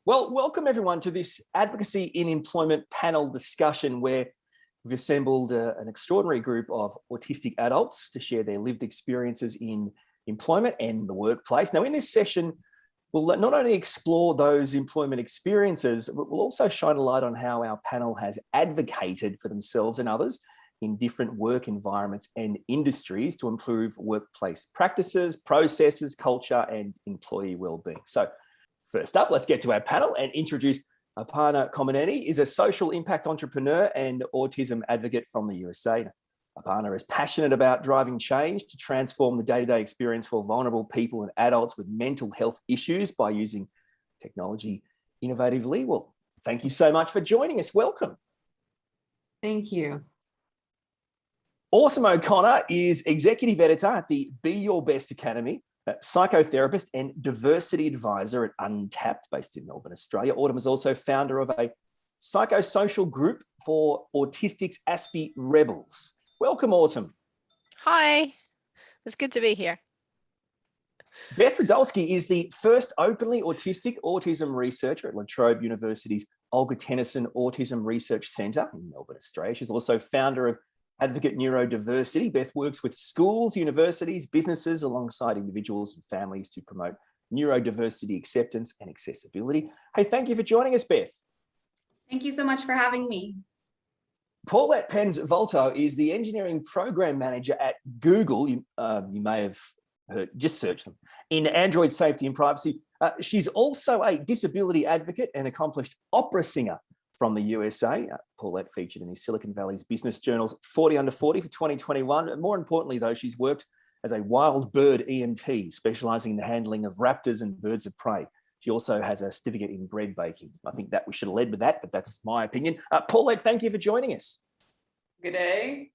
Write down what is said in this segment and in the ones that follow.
Well, welcome everyone to this Advocacy in Employment panel discussion where we've assembled an extraordinary group of autistic adults to share their lived experiences in employment and the workplace. Now, in this session, we'll not only explore those employment experiences, but we'll also shine a light on how our panel has advocated for themselves and others in different work environments and industries to improve workplace practices, processes, culture, and employee wellbeing. So first up, let's get to our panel and introduce Aparna Kommineni is a social impact entrepreneur and autism advocate from the USA. Aparna is passionate about driving change to transform the day-to-day experience for vulnerable people and adults with mental health issues by using technology innovatively. Well, thank you so much for joining us. Welcome. Thank you. Awesome O'Connor is executive editor at the Be Your Best Academy, a psychotherapist and diversity advisor at Untapped, based in Melbourne, Australia. Autumn is also founder of a psychosocial group for Autistic's Aspie Rebels. Welcome, Autumn. Hi, it's good to be here. Beth Radulski is the first openly autistic autism researcher at La Trobe University's Olga Tennyson Autism Research Centre in Melbourne, Australia. She's also founder of Advocate Neurodiversity. Beth works with schools, universities, businesses, alongside individuals and families to promote neurodiversity acceptance and accessibility. Hey, thank you for joining us, Beth. Thank you so much for having me. Paulette Penzvalto is the engineering program manager at Google. You may have heard, just search them, in Android safety and privacy. She's also a disability advocate and accomplished opera singer from the USA. Paulette featured in the Silicon Valley's business journals 40 Under 40 for 2021. And more importantly, though, she's worked as a wild bird EMT, specialising in the handling of raptors and birds of prey. She also has a certificate in bread baking. I think that we should have led with that, but that's my opinion. Paulette, thank you for joining us. Good day.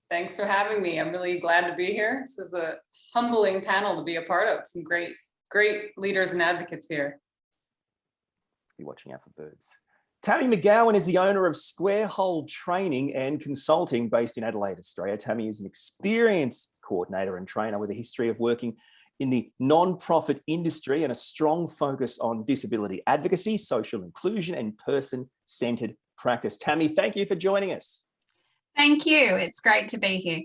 Thanks for having me. I'm really glad to be here. This is a humbling panel to be a part of. Some great leaders and advocates here. Be watching out for birds. Tammy McGowan is the owner of Square Hole Training and Consulting based in Adelaide, Australia. Tammy is an experienced coordinator and trainer with a history of working in the non-profit industry and a strong focus on disability advocacy, social inclusion, and person-centered practice. Tammy, thank you for joining us. Thank you. It's great to be here.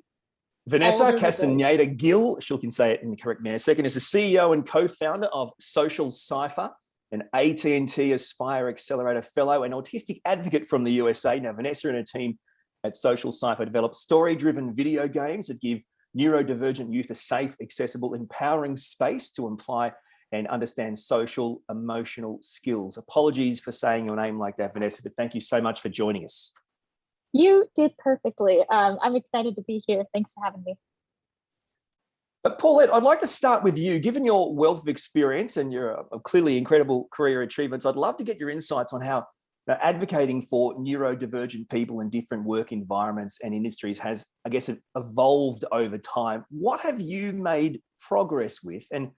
Vanessa Castañeda Gill, she can say it in the correct manner, second, is the CEO and co-founder of Social Cipher, an AT&T Aspire Accelerator Fellow and autistic advocate from the USA. Now, Vanessa and her team at Social Cipher develop story-driven video games that give neurodivergent youth a safe, accessible, empowering space to apply and understand social, emotional skills. Apologies for saying your name like that, Vanessa, but thank you so much for joining us. You did perfectly. I'm excited to be here. Thanks for having me. Paulette, I'd like to start with you. Given your wealth of experience and your clearly incredible career achievements, I'd love to get your insights on how advocating for neurodivergent people in different work environments and industries has, I guess, evolved over time. What have you made progress with, and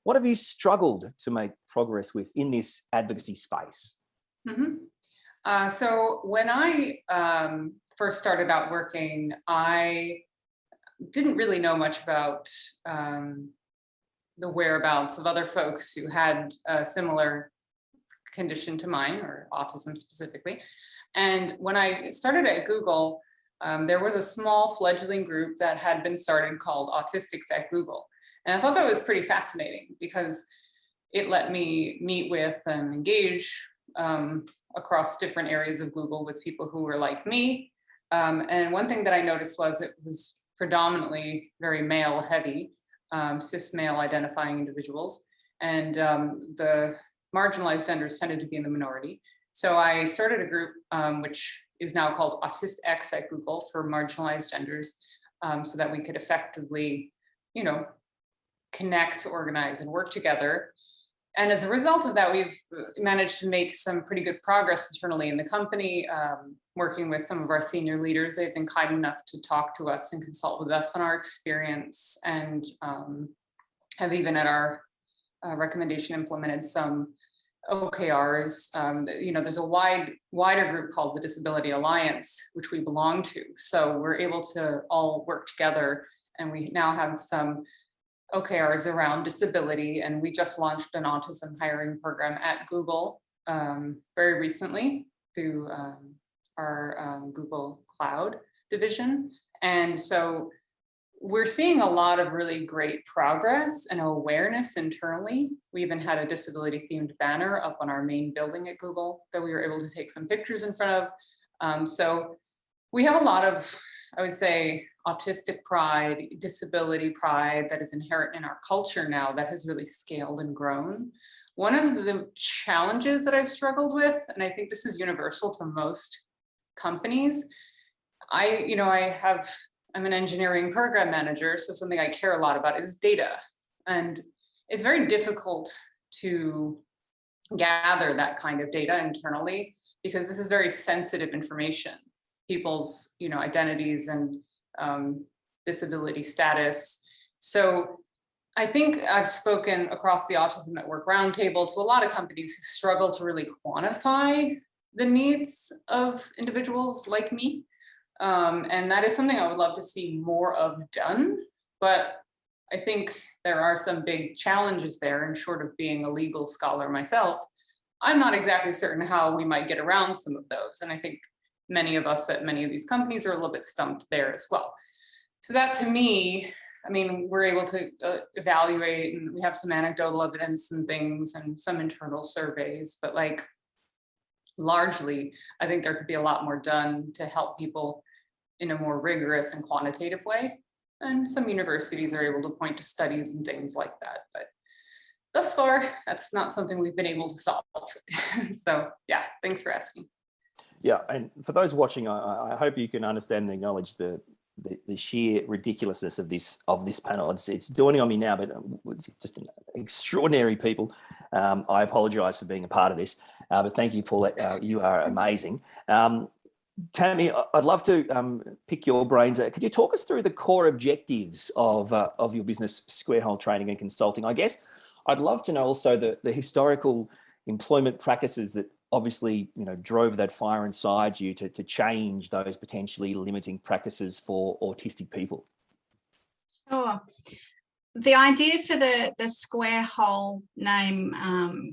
what have you struggled to make progress with in this advocacy space? So when I first started out working, I didn't really know much about the whereabouts of other folks who had a similar condition to mine, or autism specifically. And when I started at Google, there was a small fledgling group that had been started called Autistics at Google. And I thought that was pretty fascinating because it let me meet with and engage across different areas of Google with people who were like me. And one thing that I noticed was it was predominantly very male heavy, cis male identifying individuals. And the marginalized genders tended to be in the minority. So I started a group which is now called Autistic at Google for marginalized genders, so that we could effectively, connect, organize, and work together. And as a result of that, we've managed to make some pretty good progress internally in the company, working with some of our senior leaders. They've been kind enough to talk to us and consult with us on our experience, and have even at our recommendation implemented some OKRs. There's a wider group called the Disability Alliance, which we belong to. So we're able to all work together, and we now have some OKRs around disability, and we just launched an autism hiring program at Google very recently through our Google Cloud division. And so we're seeing a lot of really great progress and awareness internally. We even had a disability themed banner up on our main building at Google that we were able to take some pictures in front of. So we have a lot of, I would say, autistic pride, disability pride that is inherent in our culture now that has really scaled and grown. One of the challenges that I've struggled with, and I think this is universal to most companies, I'm an engineering program manager, so something I care a lot about is data. And it's very difficult to gather that kind of data internally because this is very sensitive information, people's identities and disability status. So I think I've spoken across the Autism at Work Roundtable to a lot of companies who struggle to really quantify the needs of individuals like me. And that is something I would love to see more of done, but I think there are some big challenges there, and short of being a legal scholar myself, I'm not exactly certain how we might get around some of those. And I think many of us at many of these companies are a little bit stumped there as well. So that, to me, I mean, we're able to evaluate, and we have some anecdotal evidence and things and some internal surveys, but like largely, I think there could be a lot more done to help people in a more rigorous and quantitative way. And some universities are able to point to studies and things like that. But thus far, that's not something we've been able to solve. So yeah, thanks for asking. Yeah, and for those watching, I hope you can understand and acknowledge the sheer ridiculousness of this panel. It's dawning on me now, but it's just an extraordinary people. I apologise for being a part of this, but thank you, Paulette. You are amazing. Tammy, I'd love to pick your brains. Could you talk us through the core objectives of your business, Square Hole Training and Consulting? I guess I'd love to know also the historical employment practices that obviously drove that fire inside you to change those potentially limiting practices for autistic people. Sure. The idea for the Square Hole name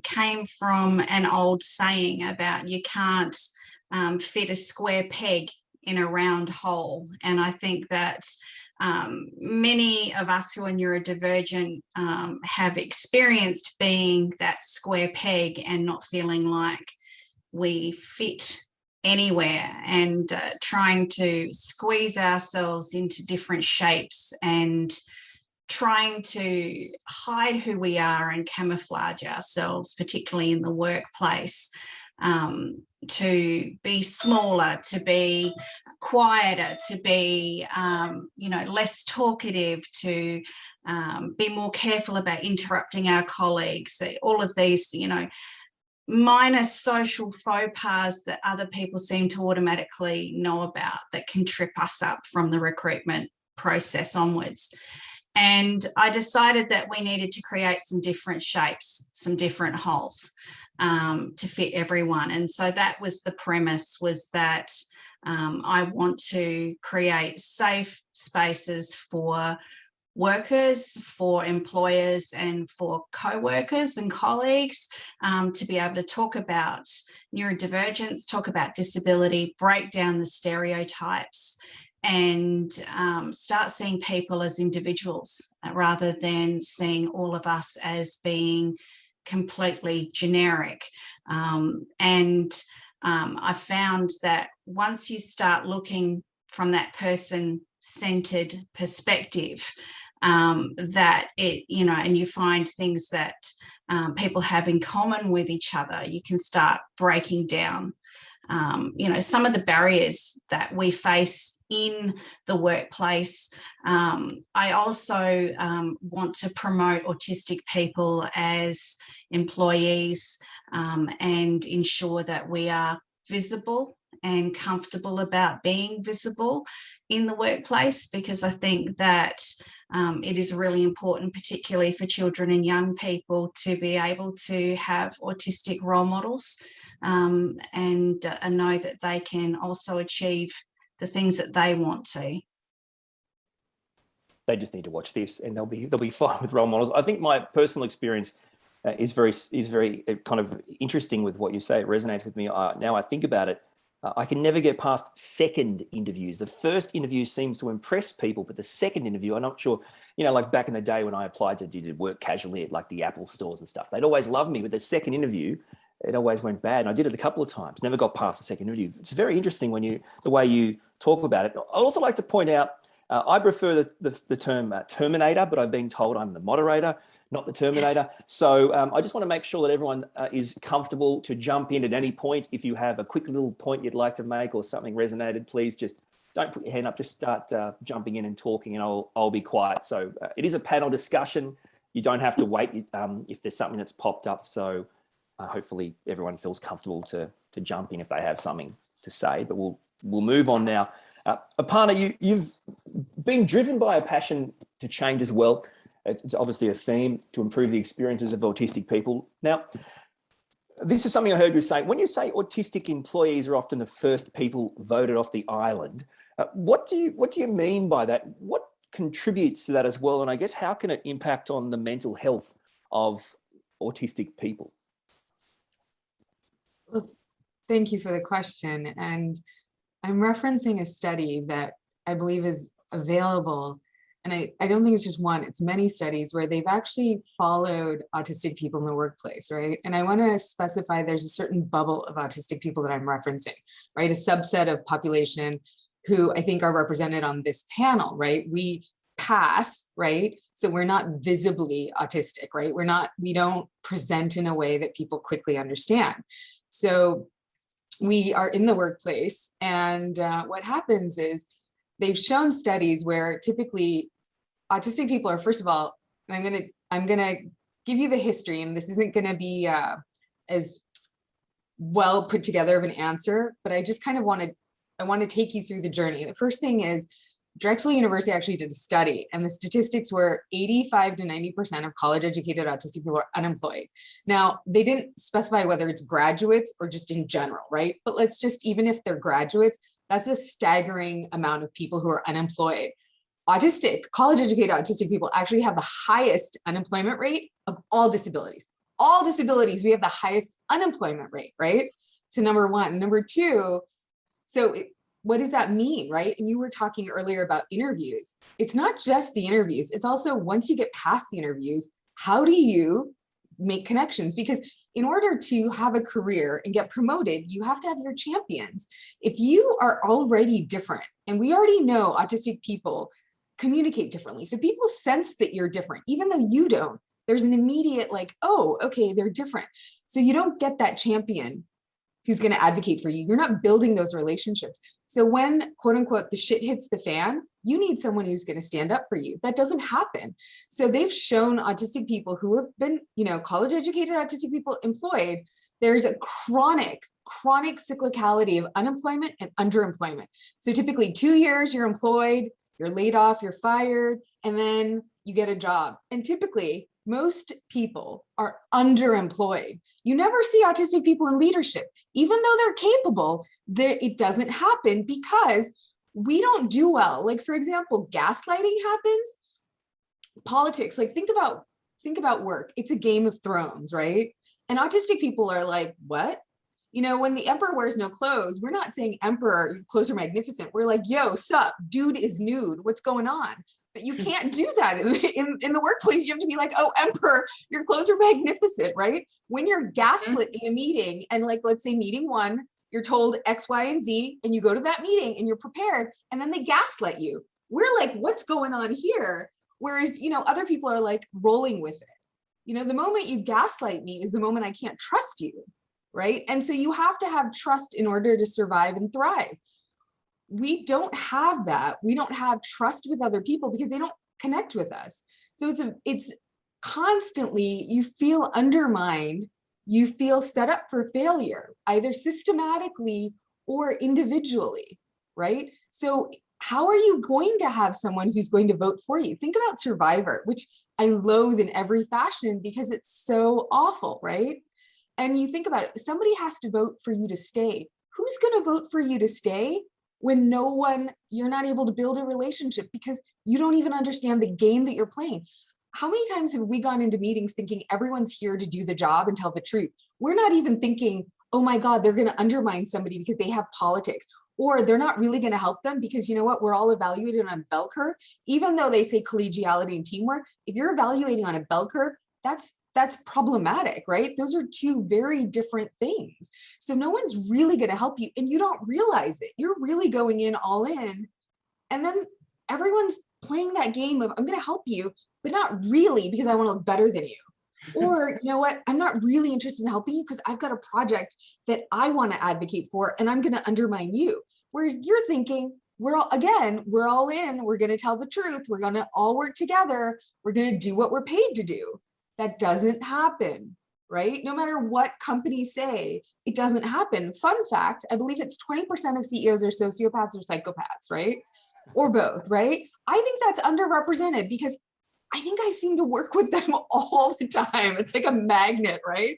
came from an old saying about you can't fit a square peg in a round hole. And I think that many of us who are neurodivergent have experienced being that square peg and not feeling like we fit anywhere, and trying to squeeze ourselves into different shapes and trying to hide who we are and camouflage ourselves, particularly in the workplace, to be smaller, to be quieter, to be less talkative, to be more careful about interrupting our colleagues. All of these minor social faux pas that other people seem to automatically know about that can trip us up from the recruitment process onwards. And I decided that we needed to create some different shapes, some different holes to fit everyone. And so that was the premise, was that I want to create safe spaces for workers, for employers, and for co-workers and colleagues to be able to talk about neurodivergence, talk about disability, break down the stereotypes, and start seeing people as individuals rather than seeing all of us as being completely generic. I found that once you start looking from that person-centered perspective, that and you find things that people have in common with each other, you can start breaking down some of the barriers that we face in the workplace. I also want to promote autistic people as employees and ensure that we are visible and comfortable about being visible in the workplace, because I think that it is really important, particularly for children and young people, to be able to have autistic role models and know that they can also achieve the things that they want to. They just need to watch this and they'll be fine with role models. I think my personal experience is very kind of interesting with what you say. It resonates with me. Now I think about it, I can never get past second interviews. The first interview seems to impress people, but the second interview, I'm not sure, like back in the day when I applied to work casually at like the Apple stores and stuff, they'd always love me, but the second interview, it always went bad. And I did it a couple of times, never got past the second interview. It's very interesting the way you talk about it. I also like to point out, I prefer the term terminator, but I've been told I'm the moderator, not the terminator. So I just want to make sure that everyone is comfortable to jump in at any point. If you have a quick little point you'd like to make or something resonated, please just don't put your hand up, just start jumping in and talking, and I'll be quiet. So it is a panel discussion. You don't have to wait if there's something that's popped up. So hopefully everyone feels comfortable to jump in if they have something to say, but we'll move on now. Aparna, you've been driven by a passion to change as well. It's obviously a theme to improve the experiences of autistic people. Now, this is something I heard you say. When you say autistic employees are often the first people voted off the island, what do you mean by that? What contributes to that as well? And I guess how can it impact on the mental health of autistic people? Well, thank you for the question. And I'm referencing a study that I believe is available. And I don't think it's just one, it's many studies where they've actually followed autistic people in the workplace, right? And I want to specify there's a certain bubble of autistic people that I'm referencing, right? A subset of population who I think are represented on this panel, right? We pass, right? So we're not visibly autistic, right? We don't present in a way that people quickly understand. So we are in the workplace, and what happens is they've shown studies where typically autistic people are, first of all, I'm gonna give you the history, and this isn't gonna be as well put together of an answer, but I just kind of want to take you through the journey. The first thing is Drexel University actually did a study, and the statistics were 85 to 90% of college educated autistic people are unemployed. Now, they didn't specify whether it's graduates or just in general, right? But let's just, even if they're graduates, that's a staggering amount of people who are unemployed. College educated autistic people actually have the highest unemployment rate of all disabilities. All disabilities, we have the highest unemployment rate, right? So number one. Number two, what does that mean, right? And you were talking earlier about interviews. It's not just the interviews. It's also, once you get past the interviews, how do you make connections? Because in order to have a career and get promoted, you have to have your champions. If you are already different, and we already know autistic people communicate differently. So people sense that you're different, even though you don't. There's an immediate like, oh, okay, they're different. So you don't get that champion who's going to advocate for you. You're not building those relationships. So when, quote unquote, the shit hits the fan, you need someone who's going to stand up for you. That doesn't happen. So they've shown autistic people who have been, college educated autistic people employed, there's a chronic cyclicality of unemployment and underemployment. So typically 2 years you're employed, you're laid off, you're fired, and then you get a job. And typically most people are underemployed. You never see autistic people in leadership, even though they're capable. It doesn't happen because we don't do well. Like, for example, gaslighting happens. Politics, like think about work. It's a Game of Thrones, right? And autistic people are like, what? When the emperor wears no clothes, we're not saying emperor, your clothes are magnificent. We're like, yo, sup, dude is nude. What's going on? But you can't do that in the workplace. You have to be like, oh, emperor, your clothes are magnificent, right? When you're gaslit in a meeting, and like, let's say meeting one, you're told X, Y, and Z, and you go to that meeting and you're prepared, and then they gaslight you. We're like, what's going on here? Whereas, other people are like rolling with it. The moment you gaslight me is the moment I can't trust you, right? And so you have to have trust in order to survive and thrive. We don't have that. We don't have trust with other people because they don't connect with us. So it's constantly, you feel undermined, you feel set up for failure, either systematically or individually, right? So how are you going to have someone who's going to vote for you? Think about Survivor, which I loathe in every fashion because it's so awful, right? And you think about it, somebody has to vote for you to stay. Who's going to vote for you to stay when you're not able to build a relationship because you don't even understand the game that you're playing? how many times have we gone into meetings thinking everyone's here to do the job and tell the truth? We're not even thinking, oh my God, they're going to undermine somebody because they have politics, or they're not really going to help them because you know what, we're all evaluated on a bell curve. Even though they say collegiality and teamwork, if you're evaluating on a bell curve, that's problematic, right? Those are two very different things. So no one's really going to help you and you don't realize it. You're really going in all in. And then everyone's playing that game of, I'm going to help you, but not really because I want to look better than you. Or, you know what, I'm not really interested in helping you because I've got a project that I want to advocate for and I'm going to undermine you. Whereas you're thinking, we're all in, we're going to tell the truth. We're going to all work together. We're going to do what we're paid to do. That doesn't happen, right? No matter what companies say, it doesn't happen. Fun fact, I believe it's 20% of CEOs are sociopaths or psychopaths, right? Or both, right? I think that's underrepresented because I think I seem to work with them all the time. It's like a magnet, right?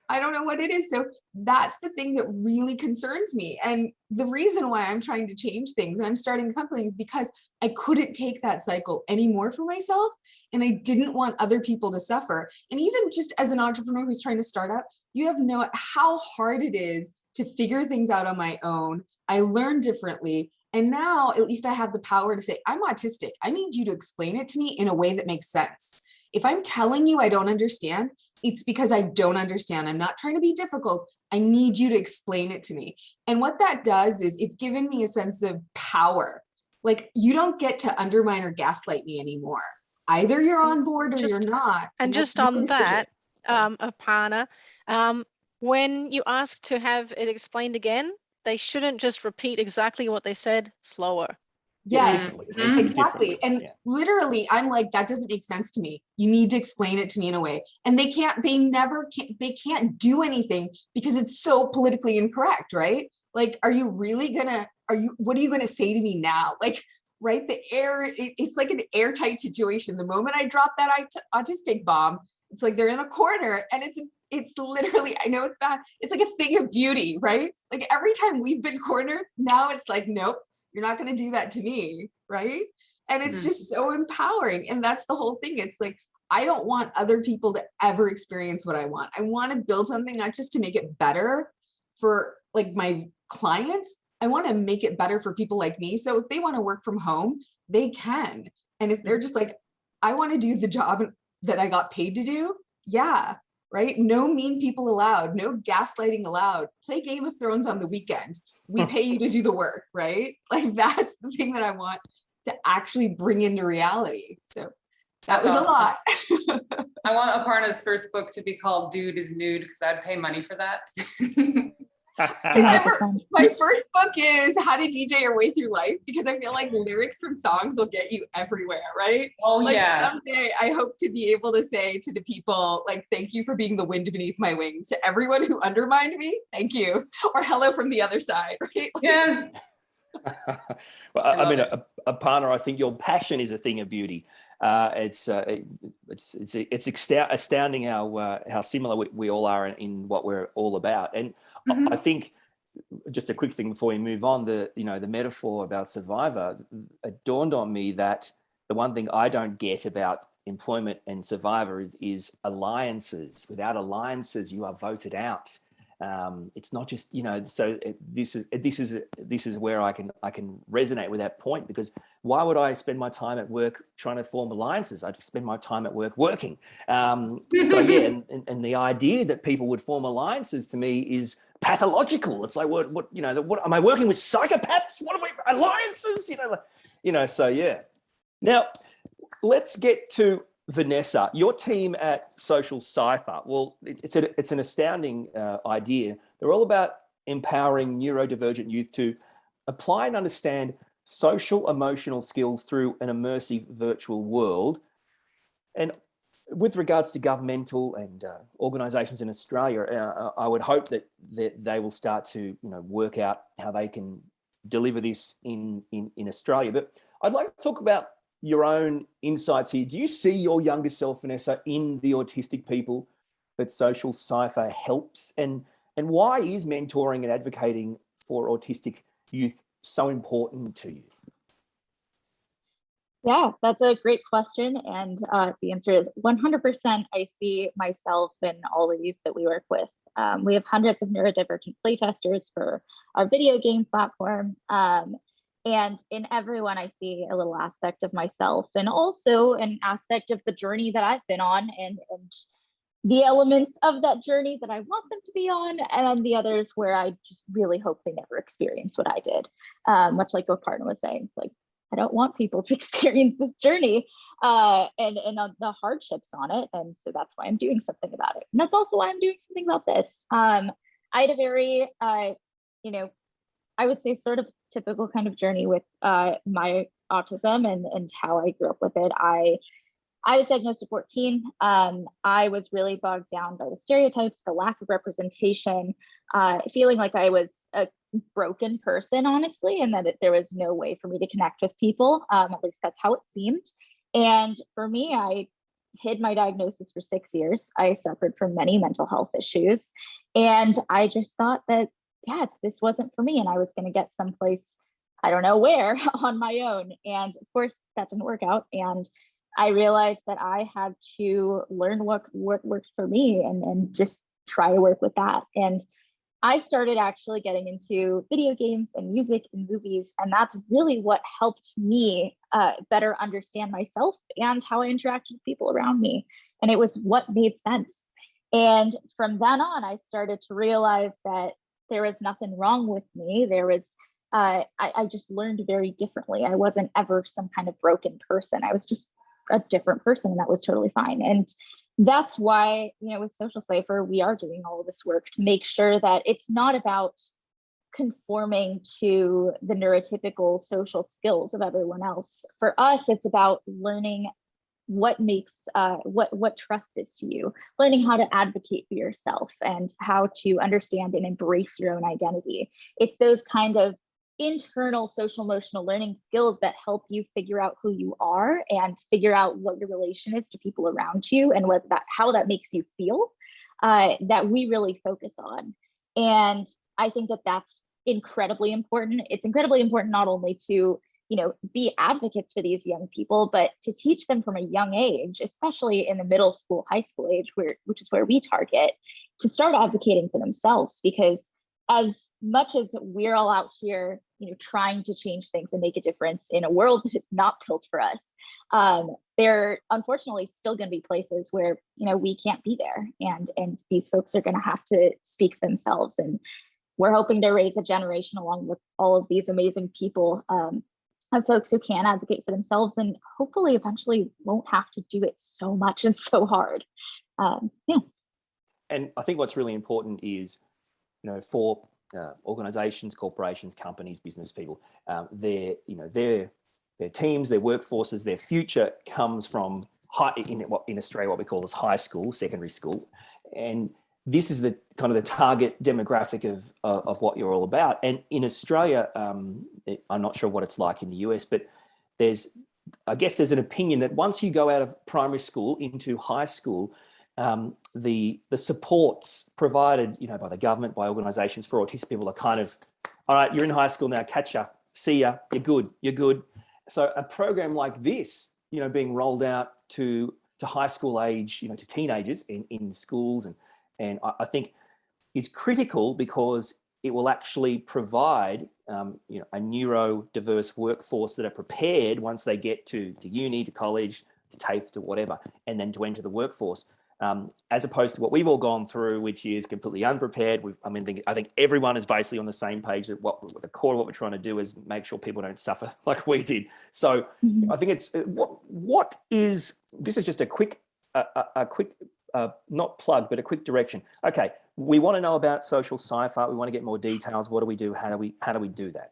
I don't know what it is. So that's the thing that really concerns me. And the reason why I'm trying to change things and I'm starting companies because I couldn't take that cycle anymore for myself. And I didn't want other people to suffer. And even just as an entrepreneur who's trying to start up, you have no how hard it is to figure things out on my own. I learn differently. And now at least I have the power to say, I'm autistic. I need you to explain it to me in a way that makes sense. If I'm telling you I don't understand, it's because I don't understand. I'm not trying to be difficult. I need you to explain it to me. And what that does is it's given me a sense of power. Like you don't get to undermine or gaslight me anymore. Either you're on board or you're not. And just on that, Aparna, when you ask to have it explained again, they shouldn't just repeat exactly what they said slower. Yes, exactly. And literally, I'm like, that doesn't make sense to me. You need to explain it to me in a way. And they can't do anything because it's so politically incorrect, right? Like, what are you gonna say to me now? Like, right? It's like an airtight situation. The moment I drop that autistic bomb, it's like they're in a corner and it's literally, I know it's bad. It's like a thing of beauty, right? Like every time we've been cornered, now it's like, nope, you're not going to do that to me, right? And it's just so empowering. And that's the whole thing. It's like, I don't want other people to ever experience what I want. I want to build something, not just to make it better for like my clients. I want to make it better for people like me. So if they want to work from home, they can. And if they're just like, I want to do the job that I got paid to do, yeah, right? No mean people allowed, no gaslighting allowed. Play Game of Thrones on the weekend. We pay you to do the work, right? Like that's the thing that I want to actually bring into reality. So that was awesome. A lot. I want Aparna's first book to be called Dude is Nude because I'd pay money for that. My first book is How to DJ Your Way Through Life because I feel like lyrics from songs will get you everywhere, right? Oh, like yeah. Someday I hope to be able to say to the people, like, thank you for being the wind beneath my wings. To everyone who undermined me, thank you. Or hello from the other side, right? Like, yeah. Well, I mean, Aparna, I think your passion is a thing of beauty. It's astounding how similar we all are in what we're all about. And I think just a quick thing before we move on, the metaphor about Survivor, it dawned on me that the one thing I don't get about employment and Survivor is alliances. Without alliances, you are voted out. It's not just, so this is where I can resonate with that point, because why would I spend my time at work trying to form alliances? I'd spend my time at work working. And the idea that people would form alliances to me is pathological. It's like, what am I working with psychopaths? What am I, alliances? So yeah. Now let's get to Vanessa, your team at Social Cipher. Well, it's an astounding idea. They're all about empowering neurodivergent youth to apply and understand social emotional skills through an immersive virtual world. And with regards to governmental and organisations in Australia, I would hope that they will start to work out how they can deliver this in Australia. But I'd like to talk about your own insights here. Do you see your younger self, Vanessa, in the autistic people that Social Cipher helps? And why is mentoring and advocating for autistic youth so important to you? Yeah, that's a great question. And the answer is 100%. I see myself in all the youth that we work with. We have hundreds of neurodivergent playtesters for our video game platform. And in everyone, I see a little aspect of myself, and also an aspect of the journey that I've been on, and the elements of that journey that I want them to be on, and then the others where I just really hope they never experience what I did. Much like what Aparna was saying, like, I don't want people to experience this journey and the hardships on it. And so that's why I'm doing something about it. And that's also why I'm doing something about this. I had a very, you know, I would say sort of typical kind of journey with my autism and how I grew up with it. I was diagnosed at 14. I was really bogged down by the stereotypes, the lack of representation, feeling like I was a broken person, honestly, and that there was no way for me to connect with people. At least that's how it seemed. And for me, I hid my diagnosis for 6 years. I suffered from many mental health issues. And I just thought that, yeah, this wasn't for me. And I was going to get someplace, I don't know where, on my own. And of course, that didn't work out. And I realized that I had to learn what worked for me and just try to work with that. And I started actually getting into video games and music and movies, and that's really what helped me better understand myself and how I interact with people around me. And it was what made sense. And from then on, I started to realize that there was nothing wrong with me. There was, I just learned very differently. I wasn't ever some kind of broken person. I was just a different person, and that was totally fine. And that's why, you know, with Social Cipher, we are doing all of this work to make sure that it's not about conforming to the neurotypical social skills of everyone else. For us, it's about learning what makes what trust is to you, learning how to advocate for yourself and how to understand and embrace your own identity. It's those kind of internal social emotional learning skills that help you figure out who you are and figure out what your relation is to people around you and how that makes you feel, that we really focus on. And I think that that's incredibly important. It's incredibly important not only to, you know, be advocates for these young people, but to teach them from a young age, especially in the middle school, high school age, which is where we target, to start advocating for themselves. Because as much as we're all out here, you know, trying to change things and make a difference in a world that is not built for us, there unfortunately still going to be places where, you know, we can't be there, and these folks are going to have to speak for themselves. And we're hoping to raise a generation along with all of these amazing people of folks who can advocate for themselves and hopefully eventually won't have to do it so much and so hard. Yeah. And I think what's really important is, you know, for organizations, corporations, companies, business people, their teams, their workforces, their future comes from in Australia, what we call as high school, secondary school. And this is the kind of the target demographic of what you're all about. And in Australia, I'm not sure what it's like in the US, but I guess there's an opinion that once you go out of primary school into high school, the supports provided, you know, by the government, by organizations for autistic people are kind of, all right, you're in high school now, catch ya, see ya, you're good. So a program like this, you know, being rolled out to high school age, you know, to teenagers in schools and I think is critical because it will actually provide, you know, a neurodiverse workforce that are prepared once they get to uni, to college, to TAFE, to whatever, and then to enter the workforce. As opposed to what we've all gone through, which is completely unprepared. I think everyone is basically on the same page that the core of what we're trying to do is make sure people don't suffer like we did. So I think it's this is just a quick not plug, but a quick direction. Okay, we want to know about Social Cipher. We want to get more details. What do we do? How do we do that?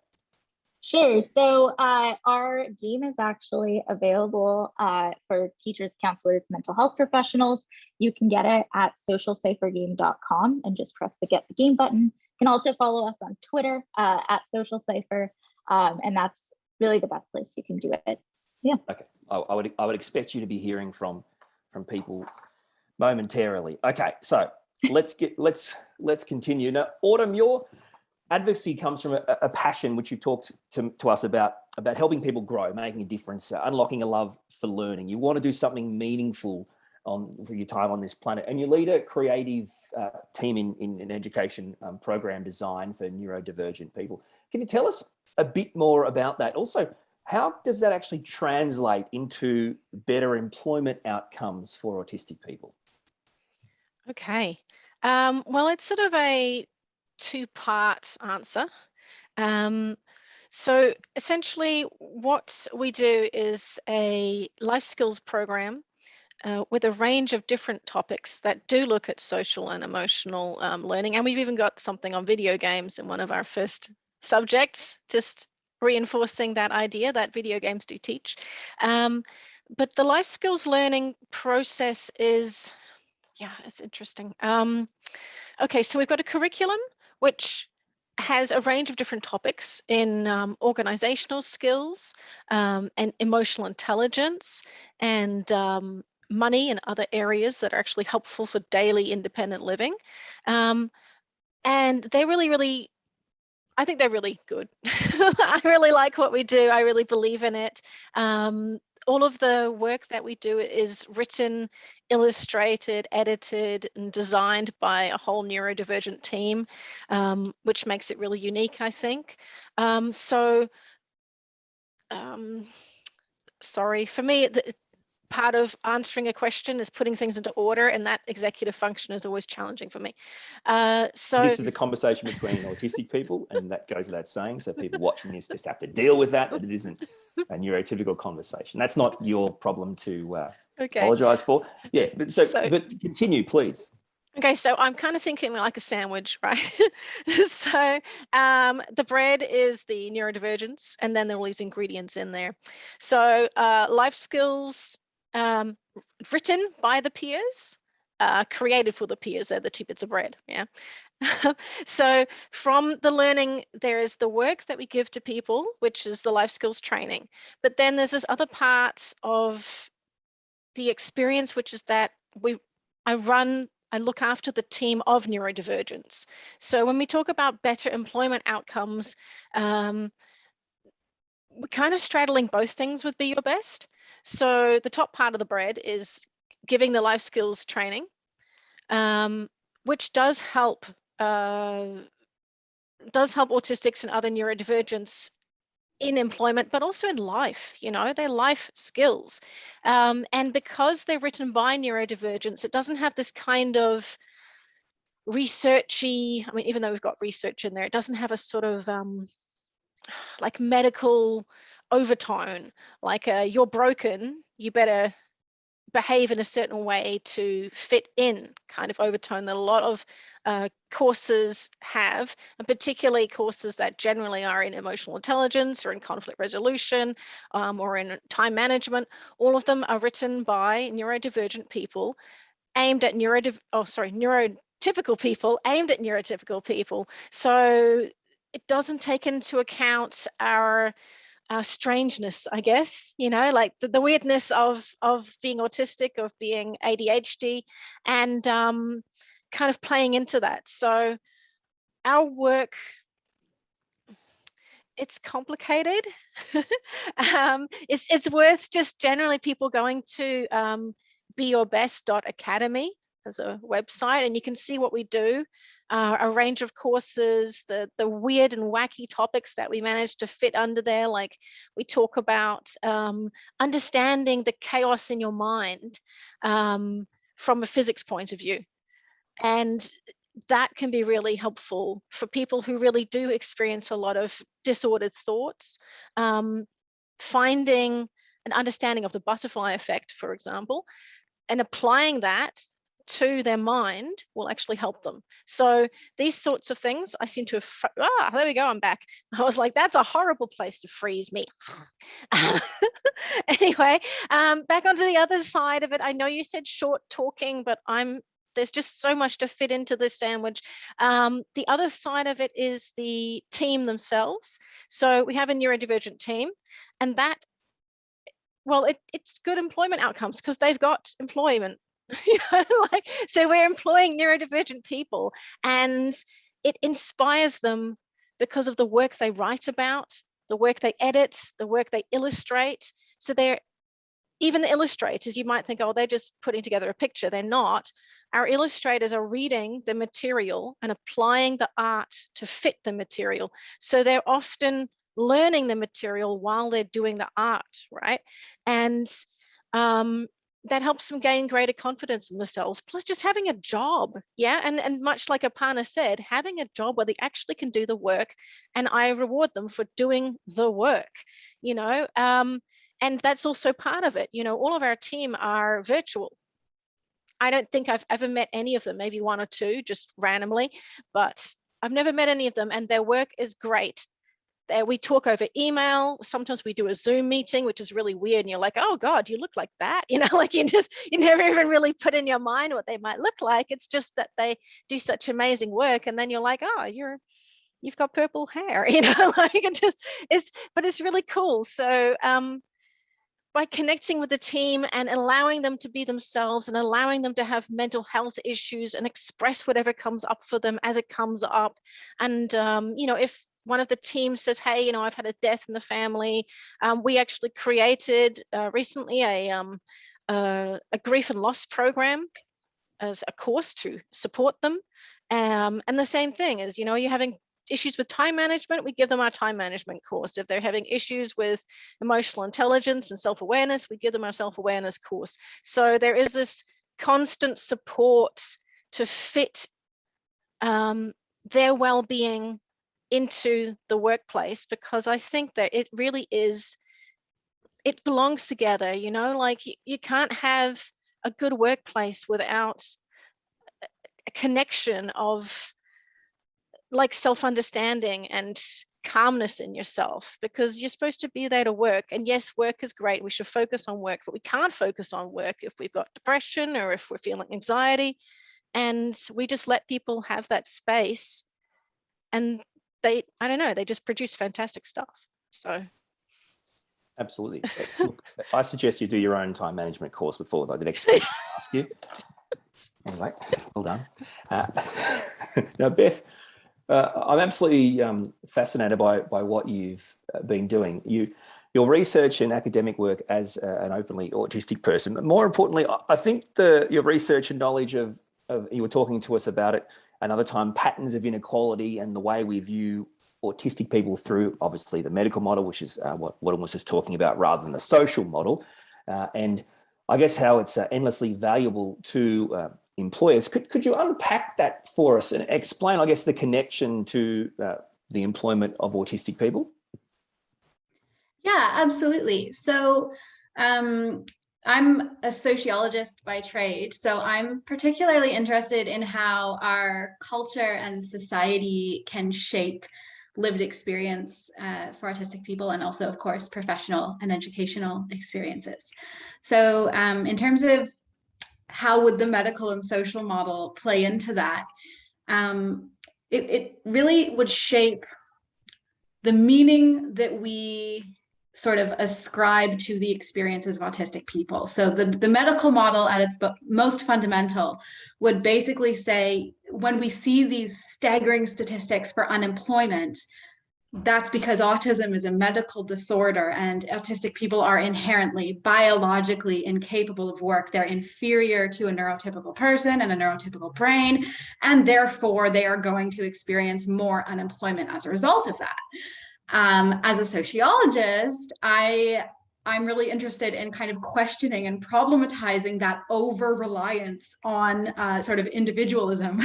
Sure. So our game is actually available for teachers, counselors, mental health professionals. You can get it at socialciphergame.com and just press the Get the Game button. You can also follow us on Twitter at Social Cipher, and that's really the best place you can do it. Yeah. Okay. I would expect you to be hearing from people momentarily. Okay, so let's continue now. Autumn, your advocacy comes from a passion which you talked to us about about helping people grow, making a difference, unlocking a love for learning. You want to do something meaningful for your time on this planet, and you lead a creative team in education program design for neurodivergent people. Can you tell us a bit more about that? Also, how does that actually translate into better employment outcomes for autistic people? Okay. Well, it's sort of a two-part answer. So essentially what we do is a life skills program with a range of different topics that do look at social and emotional learning. And we've even got something on video games in one of our first subjects, just reinforcing that idea that video games do teach. But the life skills learning process is, yeah, it's interesting. Okay, so we've got a curriculum which has a range of different topics in organizational skills and emotional intelligence and money and other areas that are actually helpful for daily independent living. And they're really, I think they're really good. I really like what we do. I really believe in it. All of the work that we do is written, illustrated, edited, and designed by a whole neurodivergent team, which makes it really unique, I think. Sorry, for me, part of answering a question is putting things into order, and that executive function is always challenging for me. So this is a conversation between autistic people, and that goes without saying. So people watching this just have to deal with that it isn't a neurotypical conversation. That's not your problem to apologize for. Yeah, but but continue, please. Okay, so I'm kind of thinking like a sandwich, right? So the bread is the neurodivergence, and then there are all these ingredients in there. So life skills written by the peers, created for the peers, they're the two bits of bread, yeah. So from the learning, there is the work that we give to people, which is the life skills training. But then there's this other part of the experience, which is that I look after the team of neurodivergence. So when we talk about better employment outcomes, we're kind of straddling both things with Be Your Best. So the top part of the bread is giving the life skills training, which does help autistics and other neurodivergents in employment, but also in life. You know, they're life skills. And because they're written by neurodivergents, it doesn't have this kind of researchy, I mean, even though we've got research in there, it doesn't have a sort of like medical overtone, like you're broken, you better behave in a certain way to fit in kind of overtone that a lot of courses have, and particularly courses that generally are in emotional intelligence or in conflict resolution or in time management. All of them are written by neurodivergent people aimed at neurotypical people aimed at neurotypical people. So it doesn't take into account our strangeness, I guess, you know, like the weirdness of being autistic, of being ADHD, and kind of playing into that. So our work, it's complicated. It's worth just generally people going to beyourbest.academy as a website, and you can see what we do. A range of courses, the weird and wacky topics that we managed to fit under there. Like we talk about understanding the chaos in your mind from a physics point of view. And that can be really helpful for people who really do experience a lot of disordered thoughts. Finding an understanding of the butterfly effect, for example, and applying that to their mind will actually help them. So these sorts of things, I seem to have, there we go, I'm back. I was like, that's a horrible place to freeze me. Anyway, back onto the other side of it. I know you said short talking, but there's just so much to fit into this sandwich. The other side of it is the team themselves. So we have a neurodivergent team, and that, well, it's good employment outcomes because they've got employment. You know, like, so we're employing neurodivergent people, and it inspires them because of the work they write about, the work they edit, the work they illustrate. So they're, even the illustrators, you might think, oh, they're just putting together a picture. They're not. Our illustrators are reading the material and applying the art to fit the material. So they're often learning the material while they're doing the art, right? And that helps them gain greater confidence in themselves. Plus just having a job, yeah? And much like Aparna said, having a job where they actually can do the work and I reward them for doing the work, you know? And that's also part of it. You know, all of our team are virtual. I don't think I've ever met any of them, maybe one or two, just randomly, but I've never met any of them, and their work is great. We talk over email. Sometimes we do a Zoom meeting, which is really weird. And you're like, oh God, you look like that. You know, like you never even really put in your mind what they might look like. It's just that they do such amazing work. And then you're like, oh, you've got purple hair, you know, like but it's really cool. So by connecting with the team and allowing them to be themselves and allowing them to have mental health issues and express whatever comes up for them as it comes up. And, you know, if one of the team says, hey, you know, I've had a death in the family, we actually created recently a grief and loss program as a course to support them. And the same thing is, you know, you're having issues with time management, we give them our time management course. If they're having issues with emotional intelligence and self-awareness, we give them our self-awareness course. So there is this constant support to fit their well-being into the workplace, because I think that it really is, it belongs together, you know, like you can't have a good workplace without a connection of like self-understanding and calmness in yourself, because you're supposed to be there to work. And yes, work is great. We should focus on work, but we can't focus on work if we've got depression or if we're feeling anxiety. And we just let people have that space, and they, I don't know, they just produce fantastic stuff. So. Absolutely. Look, I suggest you do your own time management course before the next question I ask you. Anyway, well done. Now, Beth, I'm absolutely fascinated by what you've been doing. Your research and academic work as an openly autistic person, but more importantly, I think your research and knowledge of you were talking to us about it another time, patterns of inequality and the way we view autistic people through obviously the medical model, which is what Autumn was just talking about, rather than the social model, and I guess how it's endlessly valuable to employers. Could you unpack that for us and explain, I guess, the connection to the employment of autistic people? Yeah, absolutely. So I'm a sociologist by trade, so I'm particularly interested in how our culture and society can shape lived experience for autistic people, and also, of course, professional and educational experiences. So in terms of how would the medical and social model play into that, it really would shape the meaning that we sort of ascribe to the experiences of autistic people. So the medical model at its most fundamental would basically say, when we see these staggering statistics for unemployment, that's because autism is a medical disorder and autistic people are inherently biologically incapable of work. They're inferior to a neurotypical person and a neurotypical brain, and therefore they are going to experience more unemployment as a result of that. As a sociologist, I'm really interested in kind of questioning and problematizing that over-reliance on sort of individualism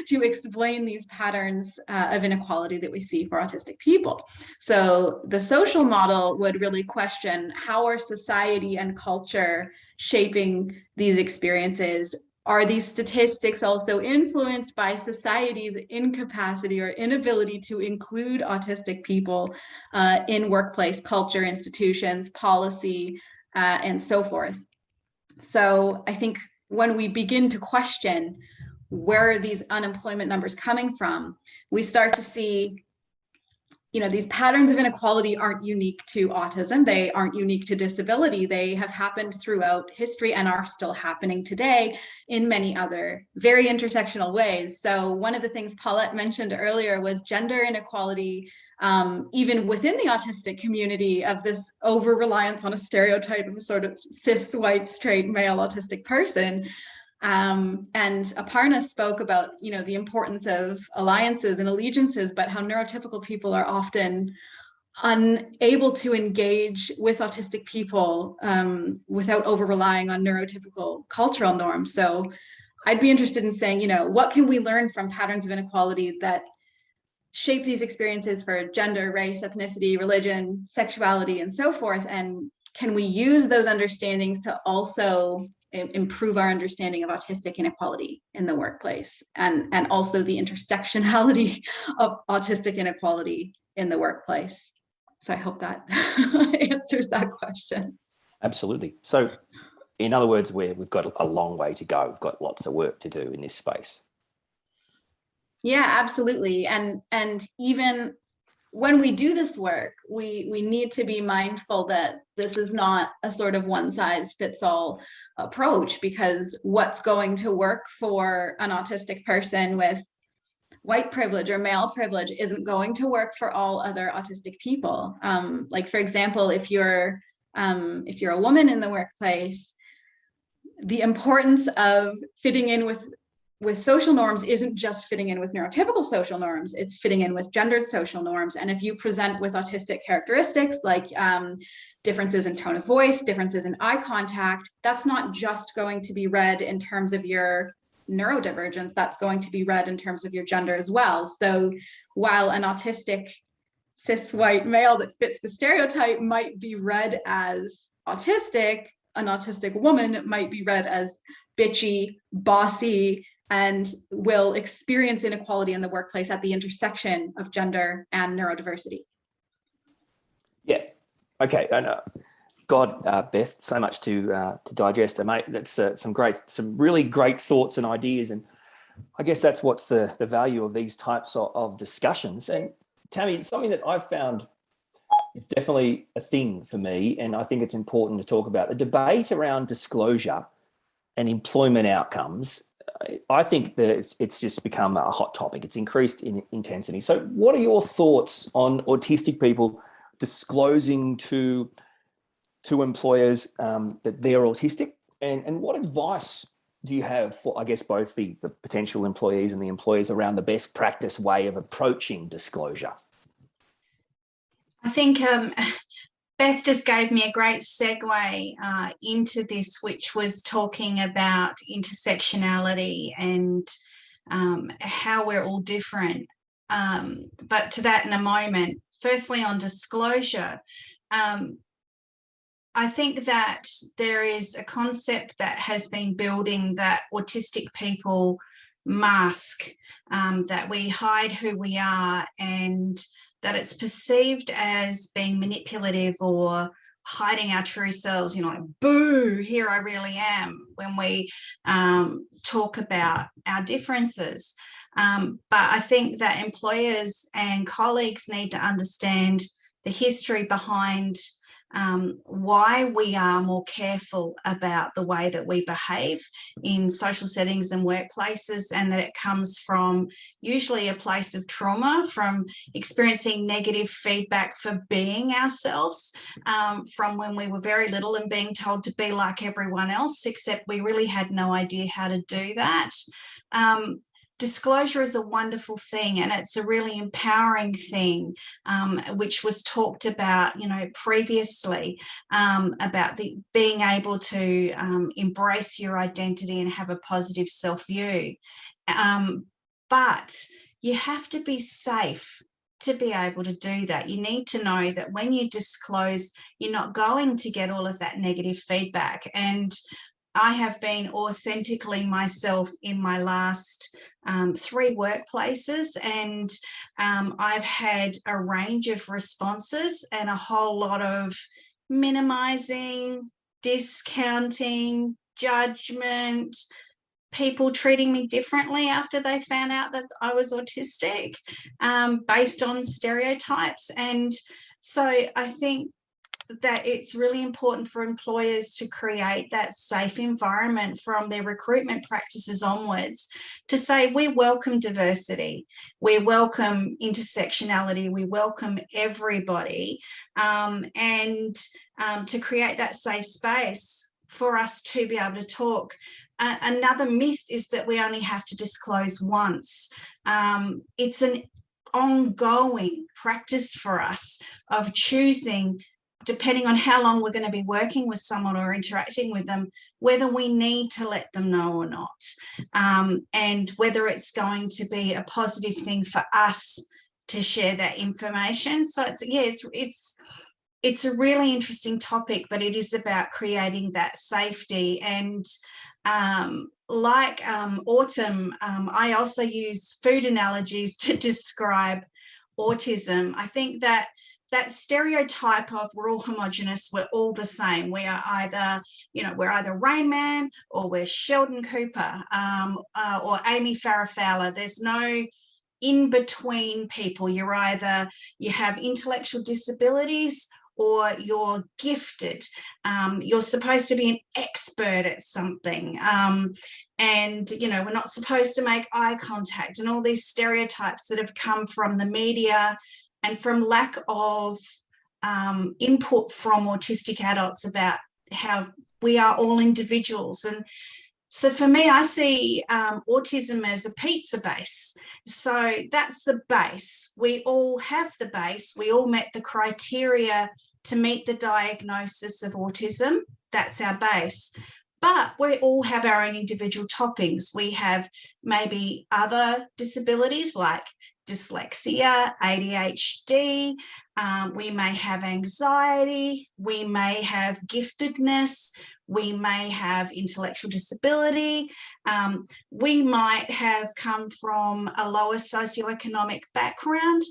to explain these patterns of inequality that we see for autistic people. So the social model would really question, how are society and culture shaping these experiences? Are these statistics also influenced by society's incapacity or inability to include autistic people in workplace culture, institutions, policy, and so forth? So I think when we begin to question where are these unemployment numbers coming from, we start to see, you know, these patterns of inequality aren't unique to autism. They aren't unique to disability. They have happened throughout history and are still happening today in many other very intersectional ways. So one of the things Paulette mentioned earlier was gender inequality even within the autistic community, of this over-reliance on a stereotype of a sort of cis, white, straight, male autistic person. And Aparna spoke about, the importance of alliances and allegiances, but how neurotypical people are often unable to engage with autistic people without over-relying on neurotypical cultural norms. So I'd be interested in saying, what can we learn from patterns of inequality that shape these experiences for gender, race, ethnicity, religion, sexuality, and so forth? And can we use those understandings to also improve our understanding of autistic inequality in the workplace, and also the intersectionality of autistic inequality in the workplace? So I hope that answers that question. Absolutely. So in other words, we've got a long way to go. We've got lots of work to do in this space. Yeah, absolutely. And even when we do this work, we need to be mindful that this is not a sort of one size fits all approach, because what's going to work for an autistic person with white privilege or male privilege isn't going to work for all other autistic people. Like, for example, if you're a woman in the workplace, the importance of fitting in with social norms isn't just fitting in with neurotypical social norms, it's fitting in with gendered social norms. And if you present with autistic characteristics like differences in tone of voice, differences in eye contact, that's not just going to be read in terms of your neurodivergence, that's going to be read in terms of your gender as well. So while an autistic cis white male that fits the stereotype might be read as autistic, an autistic woman might be read as bitchy, bossy, and will experience inequality in the workplace at the intersection of gender and neurodiversity. Yeah. Okay. And God, Beth, so much to digest, mate. That's some really great thoughts and ideas, and I guess that's what's the value of these types of discussions. And Tammy, it's something that I've found is definitely a thing for me, and I think it's important to talk about the debate around disclosure and employment outcomes. I think that it's just become a hot topic. It's increased in intensity. So what are your thoughts on autistic people disclosing to employers that they're autistic? And what advice do you have for, I guess, both the potential employees and the employers around the best practice way of approaching disclosure? I think Beth just gave me a great segue into this, which was talking about intersectionality and how we're all different. But to that in a moment. Firstly, on disclosure, I think that there is a concept that has been building that autistic people mask, that we hide who we are, and that it's perceived as being manipulative or hiding our true selves, like, boo, here I really am, when we talk about our differences. But I think that employers and colleagues need to understand the history behind why we are more careful about the way that we behave in social settings and workplaces, and that it comes from usually a place of trauma, from experiencing negative feedback for being ourselves, from when we were very little and being told to be like everyone else, except we really had no idea how to do that. Disclosure is a wonderful thing, and it's a really empowering thing, which was talked about, previously, about being able to embrace your identity and have a positive self-view. But you have to be safe to be able to do that. You need to know that when you disclose, you're not going to get all of that negative feedback. And I have been authentically myself in my last 3 workplaces, and I've had a range of responses and a whole lot of minimizing, discounting, judgment, people treating me differently after they found out that I was autistic, based on stereotypes. And so I think that it's really important for employers to create that safe environment from their recruitment practices onwards to say we welcome diversity, we welcome intersectionality, we welcome everybody, and to create that safe space for us to be able to talk. Another myth is that we only have to disclose once. It's an ongoing practice for us of choosing, depending on how long we're going to be working with someone or interacting with them, whether we need to let them know or not, and whether it's going to be a positive thing for us to share that information. So it's a really interesting topic, but it is about creating that safety. And like Autumn, I also use food analogies to describe autism. I think that stereotype of we're all homogenous, we're all the same. We are either, we're either Rain Man or we're Sheldon Cooper or Amy Farrah Fowler. There's no in between people. You have intellectual disabilities or you're gifted. You're supposed to be an expert at something. And, we're not supposed to make eye contact, and all these stereotypes that have come from the media and from lack of input from autistic adults about how we are all individuals. And so for me, I see autism as a pizza base. So that's the base. We all have the base. We all met the criteria to meet the diagnosis of autism. That's our base. But we all have our own individual toppings. We have maybe other disabilities like dyslexia, ADHD, we may have anxiety, we may have giftedness, we may have intellectual disability, we might have come from a lower socioeconomic background,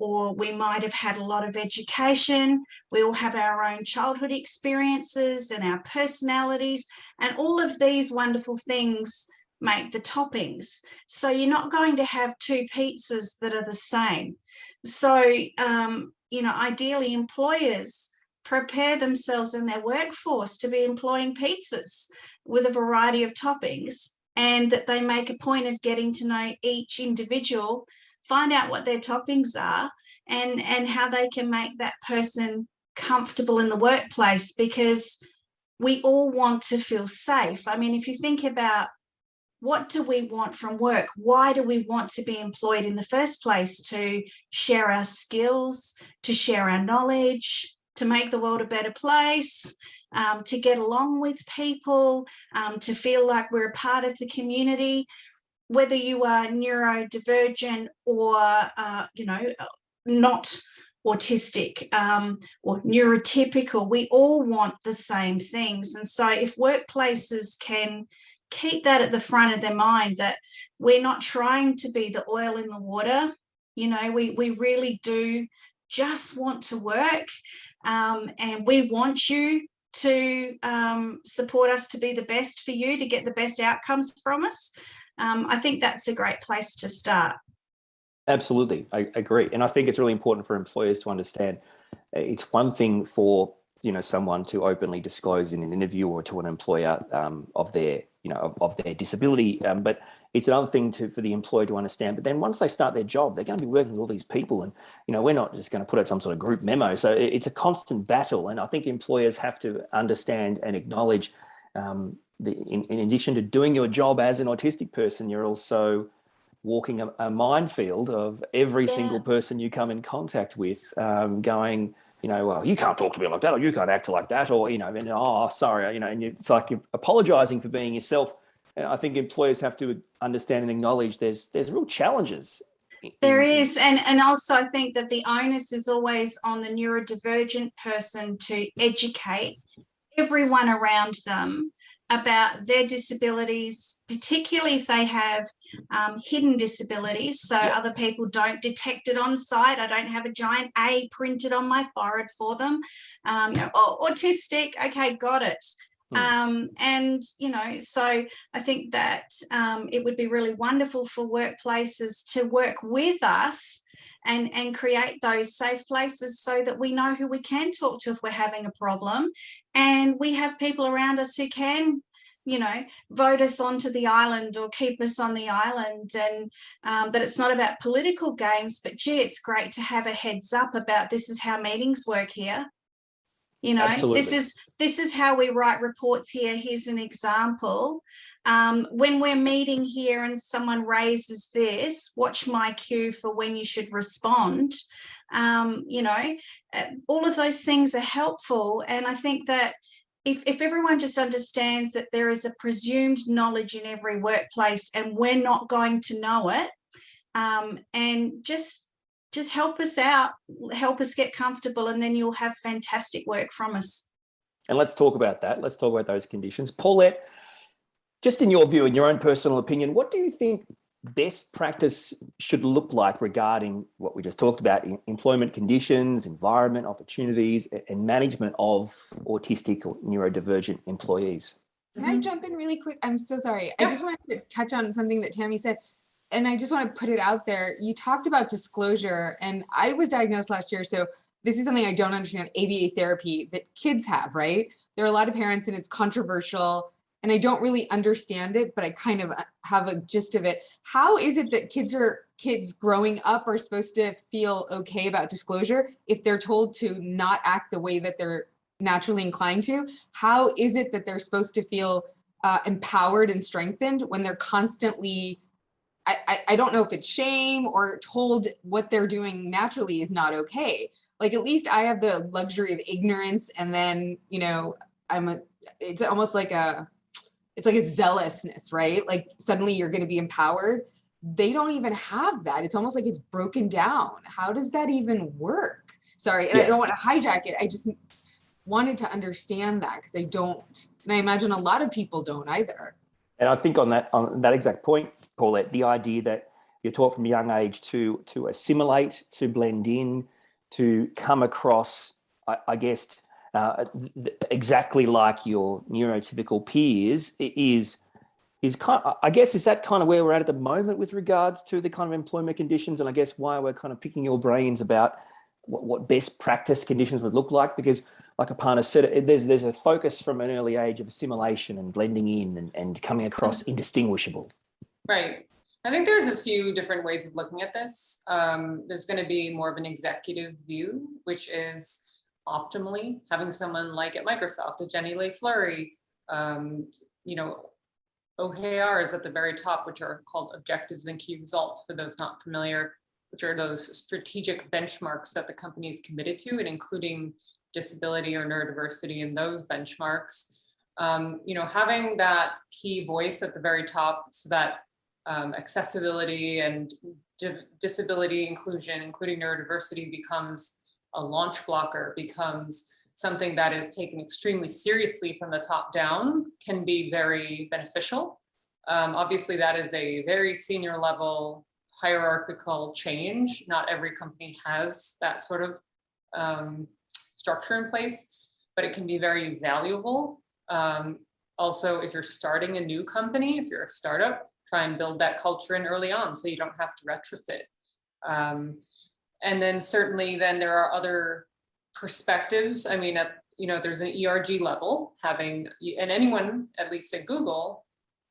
or we might have had a lot of education. We all have our own childhood experiences and our personalities, and all of these wonderful things make the toppings. So you're not going to have two pizzas that are the same. So, ideally employers prepare themselves and their workforce to be employing pizzas with a variety of toppings, and that they make a point of getting to know each individual, find out what their toppings are, and how they can make that person comfortable in the workplace, because we all want to feel safe. I mean, if you think about what do we want from work? Why do we want to be employed in the first place? To share our skills, to share our knowledge, to make the world a better place, to get along with people, to feel like we're a part of the community. Whether you are neurodivergent or, not autistic or neurotypical, we all want the same things. And so if workplaces can keep that at the front of their mind, that we're not trying to be the oil in the water, we really do just want to work, and we want you to support us to be the best for you, to get the best outcomes from us. I think that's a great place to start. Absolutely, I agree. And I think it's really important for employers to understand it's one thing for someone to openly disclose in an interview or to an employer of their disability, but it's another thing for the employer to understand. But then once they start their job, they're going to be working with all these people, and we're not just going to put out some sort of group memo. So it's a constant battle, and I think employers have to understand and acknowledge in addition to doing your job as an autistic person, you're also walking a minefield of every single person you come in contact with, going, well, you can't talk to me like that, or you can't act like that, or, and, oh, sorry, and it's like you're apologizing for being yourself. I think employers have to understand and acknowledge there's real challenges. There is. And also I think that the onus is always on the neurodivergent person to educate everyone around them about their disabilities, particularly if they have hidden disabilities, so other people don't detect it on site. I don't have a giant A printed on my forehead for them. Autistic, okay, got it. And so I think that it would be really wonderful for workplaces to work with us and create those safe places so that we know who we can talk to if we're having a problem, and we have people around us who can, you know, vote us onto the island or keep us on the island, and that it's not about political games, but gee, it's great to have a heads up about this is how meetings work here. You know, Absolutely. this is how we write reports here. Here's an example. When we're meeting here and someone raises this, watch my cue for when you should respond. You know, all of those things are helpful. And I think that if everyone just understands that there is a presumed knowledge in every workplace and we're not going to know it, and just help us out, help us get comfortable, and then you'll have fantastic work from us. And let's talk about that. Let's talk about those conditions. Paulette, just in your view, in your own personal opinion, what do you think best practice should look like regarding what we just talked about, employment conditions, environment, opportunities, and management of autistic or neurodivergent employees? Can I jump in really quick? I'm so sorry. I just wanted to touch on something that Tammy said, and I just want to put it out there. You talked about disclosure, and I was diagnosed last year, so this is something I don't understand, ABA therapy that kids have, right? There are a lot of parents and it's controversial, and I don't really understand it, but I kind of have a gist of it. How is it that kids growing up are supposed to feel okay about disclosure if they're told to not act the way that they're naturally inclined to? How is it that they're supposed to feel empowered and strengthened when they're constantly, I don't know if it's shame or told what they're doing naturally is not okay. Like, at least I have the luxury of ignorance, and then, you know, it's almost like it's like a zealousness, right? Like suddenly you're going to be empowered. They don't even have that. It's almost like it's broken down. How does that even work? Sorry, and I don't want to hijack it. I just wanted to understand that, because I don't, and I imagine a lot of people don't either. And I think on that exact point, Paulette, the idea that you're taught from a young age to assimilate, to blend in, to come across, I guess, exactly like your neurotypical peers is kind of, I guess, is that kind of where we're at the moment with regards to the kind of employment conditions, and I guess why we're kind of picking your brains about what best practice conditions would look like, because like Aparna said, there's a focus from an early age of assimilation and blending in and coming across indistinguishable. Right. I think there's a few different ways of looking at this. There's going to be more of an executive view, which is optimally having someone like at Microsoft, a Jenny Leigh Fleury, you know, OKRs at the very top, which are called objectives and key results for those not familiar, which are those strategic benchmarks that the company is committed to, and including disability or neurodiversity in those benchmarks. You know, having that key voice at the very top, so that accessibility and disability inclusion, including neurodiversity, becomes a launch blocker, becomes something that is taken extremely seriously from the top down, can be very beneficial. Obviously, that is a very senior level hierarchical change. Not every company has that sort of structure in place, but it can be very valuable. Also, if you're starting a new company, if you're a startup, try and build that culture in early on so you don't have to retrofit. And then certainly then there are other perspectives. I mean, there's an ERG level, and anyone, at least at Google,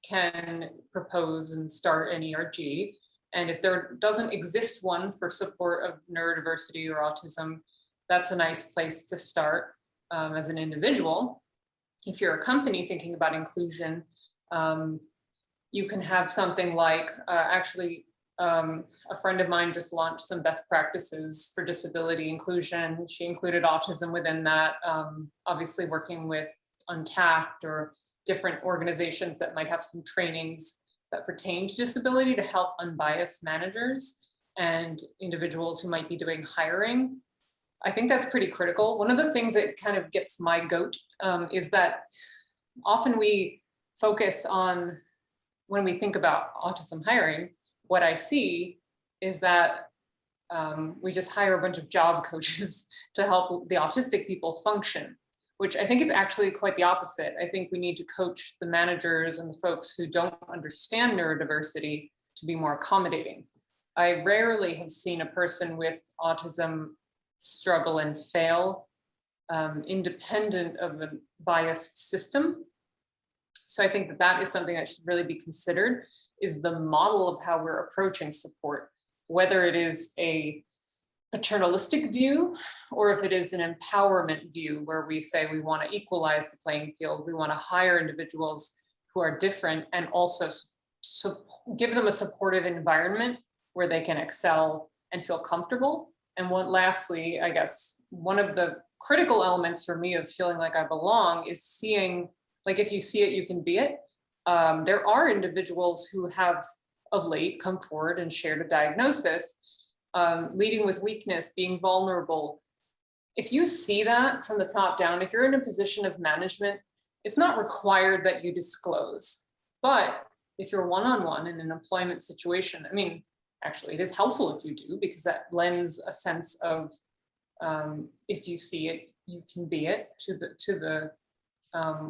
can propose and start an ERG. And if there doesn't exist one for support of neurodiversity or autism, that's a nice place to start as an individual. If you're a company thinking about inclusion, you can have something like, a friend of mine just launched some best practices for disability inclusion. She included autism within that, obviously working with Untapped or different organizations that might have some trainings that pertain to disability to help unbiased managers and individuals who might be doing hiring. I think that's pretty critical. One of the things that kind of gets my goat is that often we focus on, when we think about autism hiring, what I see is that we just hire a bunch of job coaches to help the autistic people function, which I think is actually quite the opposite. I think we need to coach the managers and the folks who don't understand neurodiversity to be more accommodating. I rarely have seen a person with autism struggle and fail independent of a biased system. So I think that that is something that should really be considered, is the model of how we're approaching support, whether it is a paternalistic view or if it is an empowerment view where we say we want to equalize the playing field, we want to hire individuals who are different and also give them a supportive environment where they can excel and feel comfortable. And lastly, I guess one of the critical elements for me of feeling like I belong is seeing, like, if you see it, you can be it. There are individuals who have of late come forward and shared a diagnosis, leading with weakness, being vulnerable. If you see that from the top down, if you're in a position of management, it's not required that you disclose. But if you're one-on-one in an employment situation, I mean, actually, it is helpful if you do, because that lends a sense of, if you see it, you can be it to the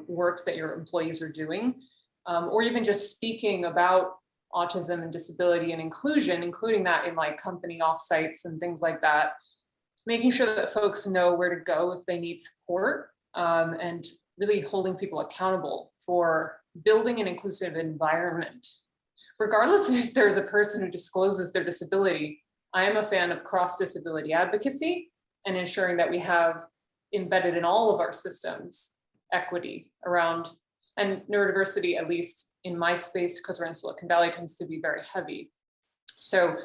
work that your employees are doing, or even just speaking about autism and disability and inclusion, including that in like company offsites and things like that, making sure that folks know where to go if they need support, and really holding people accountable for building an inclusive environment. Regardless if there's a person who discloses their disability, I am a fan of cross-disability advocacy and ensuring that we have embedded in all of our systems equity around, and neurodiversity, at least in my space, because we're in Silicon Valley, tends to be very heavy. So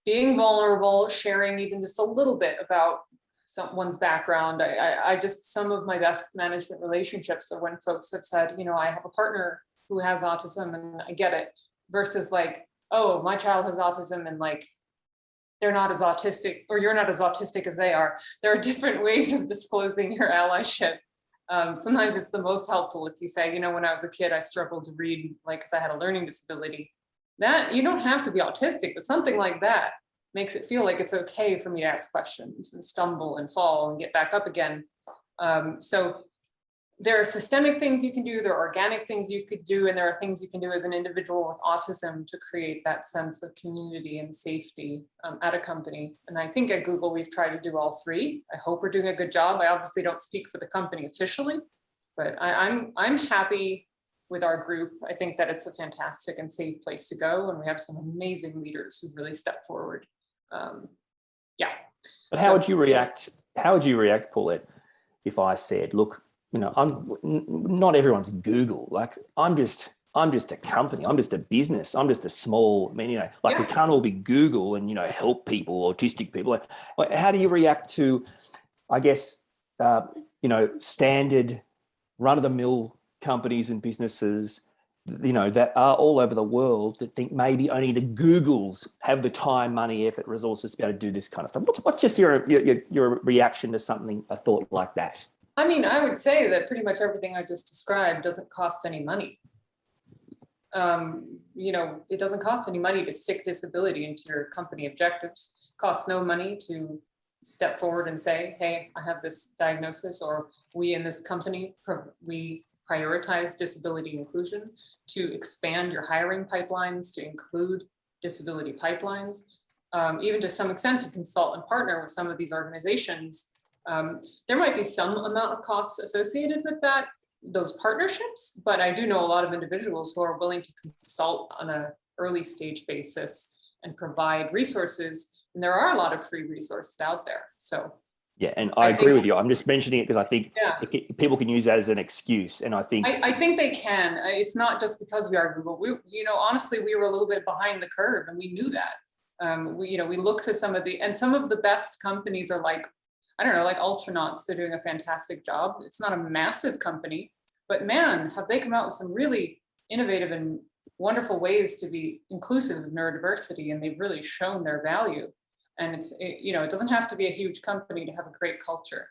being vulnerable, sharing even just a little bit about someone's background. I just, some of my best management relationships are when folks have said, you know, I have a partner who has autism and I get it, versus like, oh, my child has autism and like, they're not as autistic, or you're not as autistic as they are. There are different ways of disclosing your allyship. Sometimes it's the most helpful if you say, you know, when I was a kid, I struggled to read, like, because I had a learning disability. That, you don't have to be autistic, but something like that makes it feel like it's okay for me to ask questions and stumble and fall and get back up again. So there are systemic things you can do, there are organic things you could do, and there are things you can do as an individual with autism to create that sense of community and safety at a company. And I think at Google, we've tried to do all three. I hope we're doing a good job. I obviously don't speak for the company officially, but I'm happy with our group. I think that it's a fantastic and safe place to go, and we have some amazing leaders who really step forward. Yeah. But how would you react? How would you react, Paulette, if I said, look, you know, not everyone's Google. Like, I'm just a company. I'm just a business. I'm just a small, I mean, you know, like, we can't all be Google and, you know, help people, autistic people. Like, how do you react to, I guess, you know, standard run-of-the-mill companies and businesses, you know, that are all over the world that think maybe only the Googles have the time, money, effort, resources to be able to do this kind of stuff? What's just your reaction to something, a thought like that? I mean, I would say that pretty much everything I just described doesn't cost any money. You know, it doesn't cost any money to stick disability into your company objectives. It costs no money to step forward and say, hey, I have this diagnosis, or we in this company, we prioritize disability inclusion, to expand your hiring pipelines, to include disability pipelines, even to some extent to consult and partner with some of these organizations. There might be some amount of costs associated with those partnerships, but I do know a lot of individuals who are willing to consult on an early stage basis and provide resources. And there are a lot of free resources out there. So yeah, and I agree with you. I'm just mentioning it because I think people can use that as an excuse. And I think they can. It's not just because we are Google. We, you know, honestly, we were a little bit behind the curve, and we knew that. We look to some of the best companies are like, I don't know, like Ultranauts. They're doing a fantastic job. It's not a massive company, but man, have they come out with some really innovative and wonderful ways to be inclusive of neurodiversity, and they've really shown their value. And it doesn't have to be a huge company to have a great culture.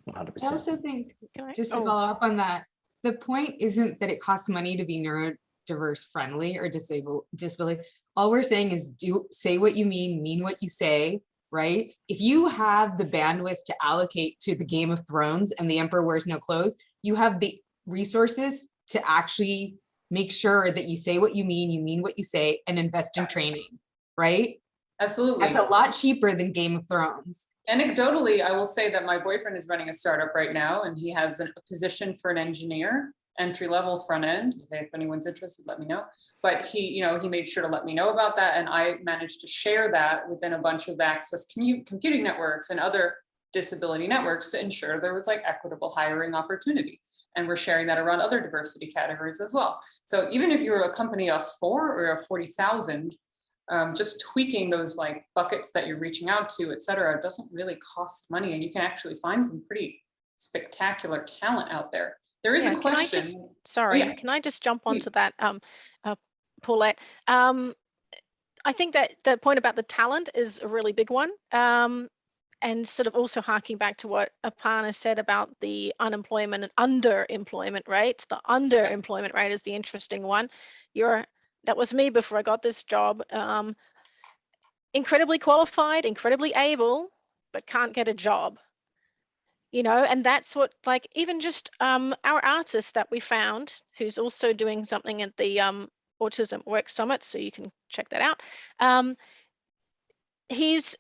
100%. I also think, just to follow up on that, the point isn't that it costs money to be neurodiverse friendly or disability. All we're saying is say what you mean what you say, right? If you have the bandwidth to allocate to the Game of Thrones and the Emperor Wears No Clothes, you have the resources to actually make sure that you say what you mean what you say, and invest in training. right? Absolutely. That's a lot cheaper than Game of Thrones. Anecdotally, I will say that my boyfriend is running a startup right now, and he has a position for an engineer, entry level, front end. If anyone's interested, let me know. But he made sure to let me know about that, and I managed to share that within a bunch of access computing networks and other disability networks to ensure there was like equitable hiring opportunity. And we're sharing that around other diversity categories as well. So even if you're a company of 4 or of 40,000, just tweaking those like buckets that you're reaching out to, et cetera, doesn't really cost money. And you can actually find some pretty spectacular talent out there. There is a question. Can I just jump onto that, Paulette? I think that the point about the talent is a really big one. And sort of also harking back to what Aparna said about the unemployment and underemployment rates. The underemployment rate is the interesting one. That was me before I got this job. Incredibly qualified, incredibly able, but can't get a job. And that's what, like, even just our artist that we found, who's also doing something at the Autism Work Summit, so you can check that out. He's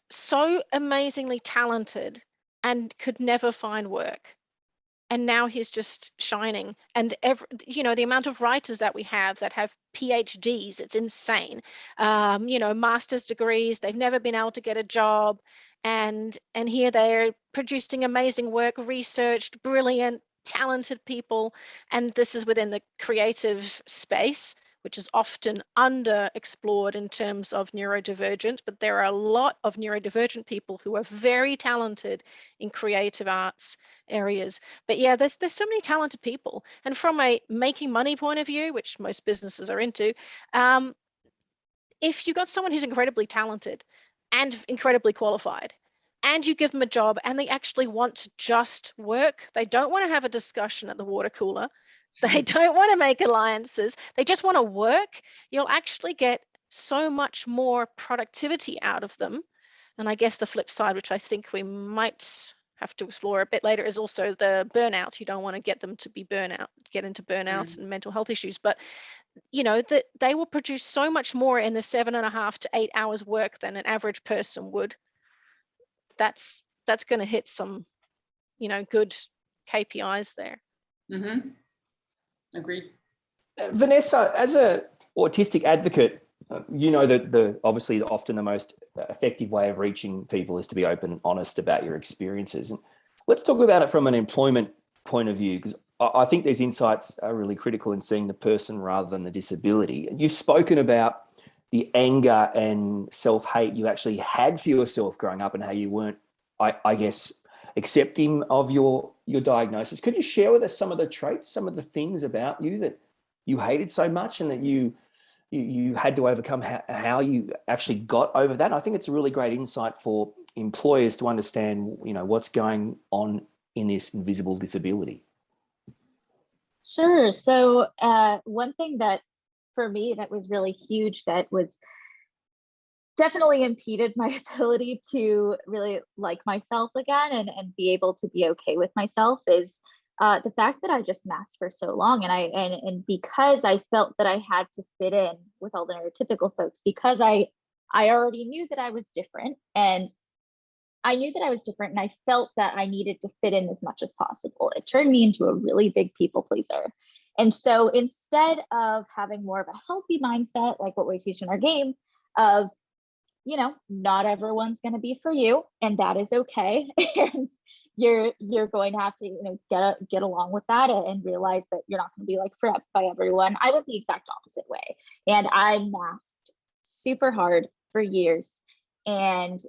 so amazingly talented and could never find work. And now he's just shining. And the amount of writers that we have that have PhDs, it's insane. Master's degrees, they've never been able to get a job. And here they're producing amazing work, researched, brilliant, talented people. And this is within the creative space, which is often underexplored in terms of neurodivergent, but there are a lot of neurodivergent people who are very talented in creative arts areas. But yeah, there's so many talented people. And from a making money point of view, which most businesses are into, if you've got someone who's incredibly talented and incredibly qualified, and you give them a job and they actually want to just work, they don't want to have a discussion at the water cooler, they don't want to make alliances, they just want to work, you'll actually get so much more productivity out of them. And I guess the flip side, which I think we might have to explore a bit later, is also the burnout. You don't want to get them to get into burnout and mental health issues. But that they will produce so much more in the 7.5 to 8 hours work than an average person would. That's going to hit some, good KPIs there. Mm-hmm. Agreed. Vanessa, as a autistic advocate, that obviously often the most effective way of reaching people is to be open and honest about your experiences. And let's talk about it from an employment point of view, because I think these insights are really critical in seeing the person rather than the disability. And you've spoken about the anger and self-hate you actually had for yourself growing up and how you weren't, I guess, accepting of your diagnosis. Could you share with us some of the traits, some of the things about you that you hated so much and that you had to overcome, how you actually got over that? And I think it's a really great insight for employers to understand, what's going on in this invisible disability. Sure. So one thing that for me that was really huge, that was definitely impeded my ability to really like myself again and be able to be okay with myself, is the fact that I just masked for so long. And because I felt that I had to fit in with all the neurotypical folks, because I already knew that I was different, and I felt that I needed to fit in as much as possible. It turned me into a really big people pleaser. And so instead of having more of a healthy mindset, like what we teach in our game, of, not everyone's going to be for you, and that is okay. And you're going to have to, get along with that and realize that you're not going to be like for by everyone. I went the exact opposite way, and I masked super hard for years, and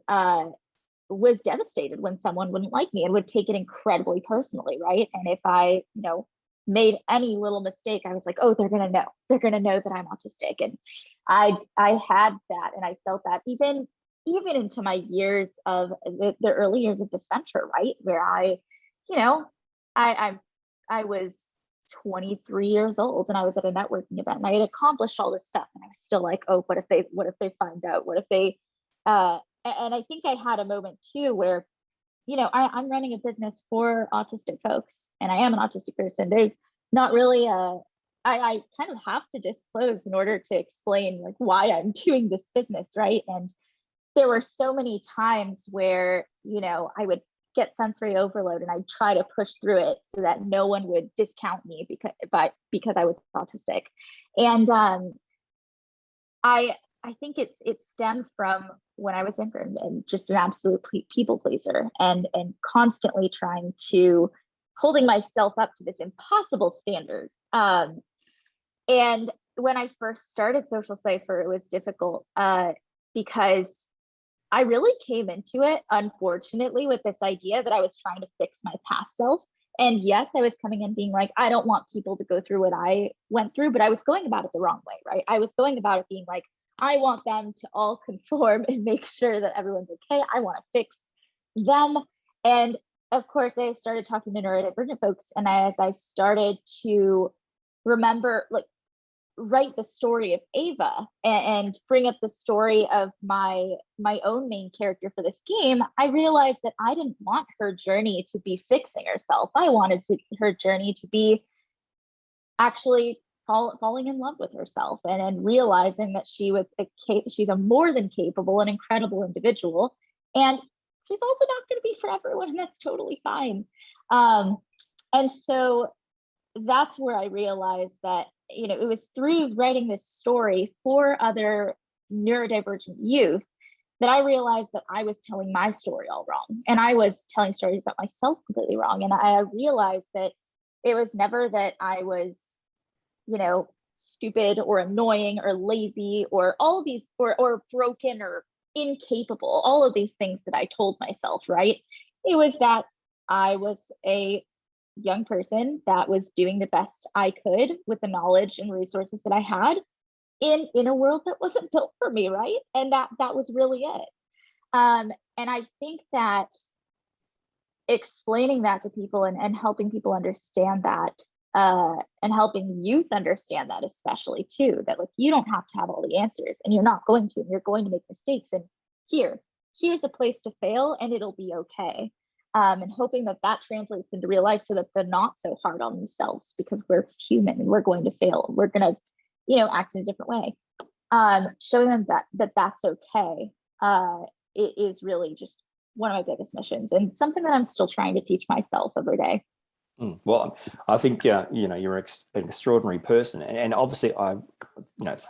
was devastated when someone wouldn't like me and would take it incredibly personally, right? And if I, made any little mistake, I was like, oh, they're gonna know that I'm autistic. And I had that, and I felt that even into my years of the early years of this venture, right? Where I was 23 years old and I was at a networking event and I had accomplished all this stuff, and I was still like, oh, what if they find out? What if they and I think I had a moment too where, I'm running a business for autistic folks, and I am an autistic person. There's not really I kind of have to disclose in order to explain like why I'm doing this business, right? And there were so many times where, you know, I would get sensory overload and I'd try to push through it so that no one would discount me because I was autistic. And I think it stemmed from when I was younger and just an absolute people pleaser and constantly trying to holding myself up to this impossible standard. And when I first started Social Cipher, it was difficult because I really came into it, unfortunately, with this idea that I was trying to fix my past self. And yes, I was coming in being like, I don't want people to go through what I went through, but I was going about it the wrong way, right? I was going about it being like, I want them to all conform and make sure that everyone's okay. I want to fix them. And of course, I started talking to neurodivergent folks. And as I started to remember, like, write the story of Ava and bring up the story of my own main character for this game, I realized that I didn't want her journey to be fixing herself. I wanted her journey to be actually falling in love with herself and realizing that she's a more than capable and incredible individual. And she's also not going to be for everyone, and that's totally fine. And so that's where I realized that, you know, it was through writing this story for other neurodivergent youth that I realized that I was telling my story all wrong. And I was telling stories about myself completely wrong. And I realized that it was never that I was, you know, stupid or annoying or lazy or all of these, or broken or incapable, all of these things that I told myself, right? It was that I was a young person that was doing the best I could with the knowledge and resources that I had in a world that wasn't built for me, right? And that was really it. And I think that explaining that to people and helping people understand that, and helping youth understand that especially too, that like you don't have to have all the answers and you're not going to, and you're going to make mistakes, and here's a place to fail and it'll be okay. And hoping that that translates into real life so that they're not so hard on themselves, because we're human and we're going to fail. We're going to, you know, act in a different way. Showing them that that's okay. It is really just one of my biggest missions and something that I'm still trying to teach myself every day. Well, I think, you know, you're an extraordinary person. And obviously,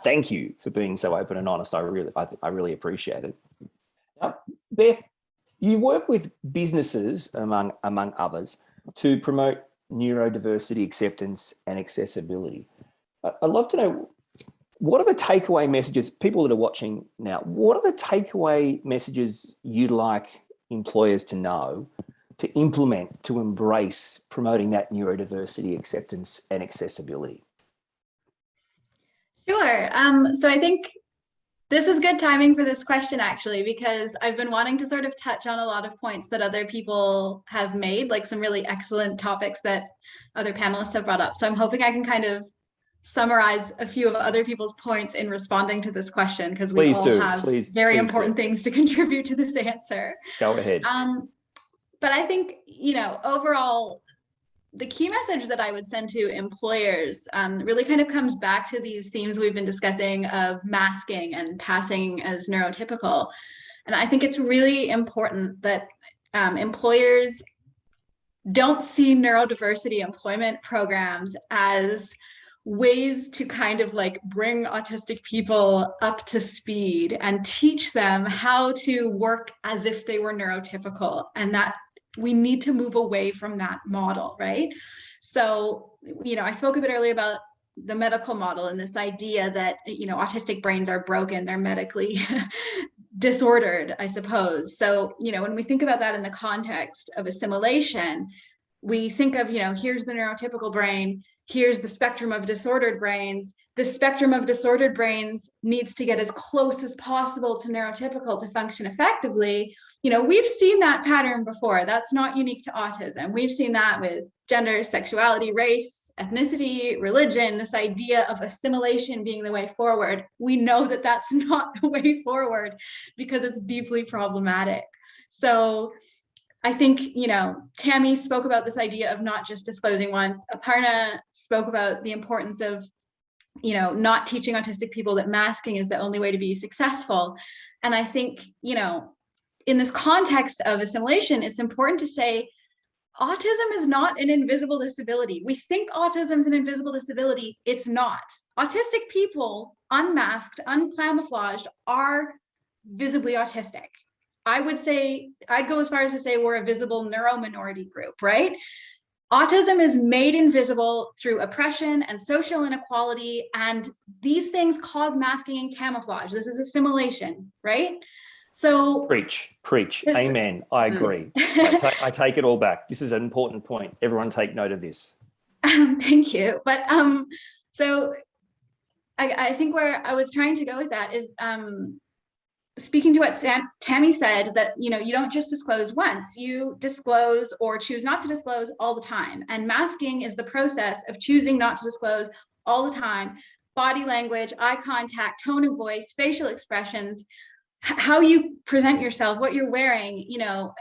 thank you for being so open and honest. I really appreciate it. Now, Beth, you work with businesses, among others, to promote neurodiversity, acceptance, and accessibility. I'd love to know, what are the takeaway messages, people that are watching now, what are the takeaway messages you'd like employers to know, to implement, to embrace promoting that neurodiversity, acceptance, and accessibility? Sure. So I think this is good timing for this question, actually, because I've been wanting to sort of touch on a lot of points that other people have made, like some really excellent topics that other panelists have brought up. So I'm hoping I can kind of summarize a few of other people's points in responding to this question, because we all have very important things to contribute to this answer. Go ahead. But I think, you know, overall, the key message that I would send to employers really kind of comes back to these themes we've been discussing of masking and passing as neurotypical. And I think it's really important that employers don't see neurodiversity employment programs as ways to kind of like bring autistic people up to speed and teach them how to work as if they were neurotypical, and that we need to move away from that model, right? So, you know, I spoke a bit earlier about the medical model and this idea that, you know, autistic brains are broken, they're medically disordered, I suppose. So, you know, when we think about that in the context of assimilation, we think of, you know, here's the neurotypical brain, here's the spectrum of disordered brains. The spectrum of disordered brains needs to get as close as possible to neurotypical to function effectively. You know, we've seen that pattern before. That's not unique to autism. We've seen that with gender, sexuality, race, ethnicity, religion, this idea of assimilation being the way forward. We know that that's not the way forward because it's deeply problematic. So I think, Tammy spoke about this idea of not just disclosing once. Aparna spoke about the importance of, not teaching autistic people that masking is the only way to be successful. And I think, in this context of assimilation, it's important to say, autism is not an invisible disability. We think autism is an invisible disability. It's not. Autistic people, unmasked, uncamouflaged, are visibly autistic. I would say, I'd go as far as to say we're a visible neurominority group, right? Autism is made invisible through oppression and social inequality, and these things cause masking and camouflage. This is assimilation, right? So preach, amen. I agree. I take it all back. This is an important point. Everyone take note of this. Thank you. But so I think where I was trying to go with that is speaking to what Tammy said, that you don't just disclose once, you disclose or choose not to disclose all the time. And masking is the process of choosing not to disclose all the time. Body language, eye contact, tone of voice, facial expressions, how you present yourself, what you're wearing,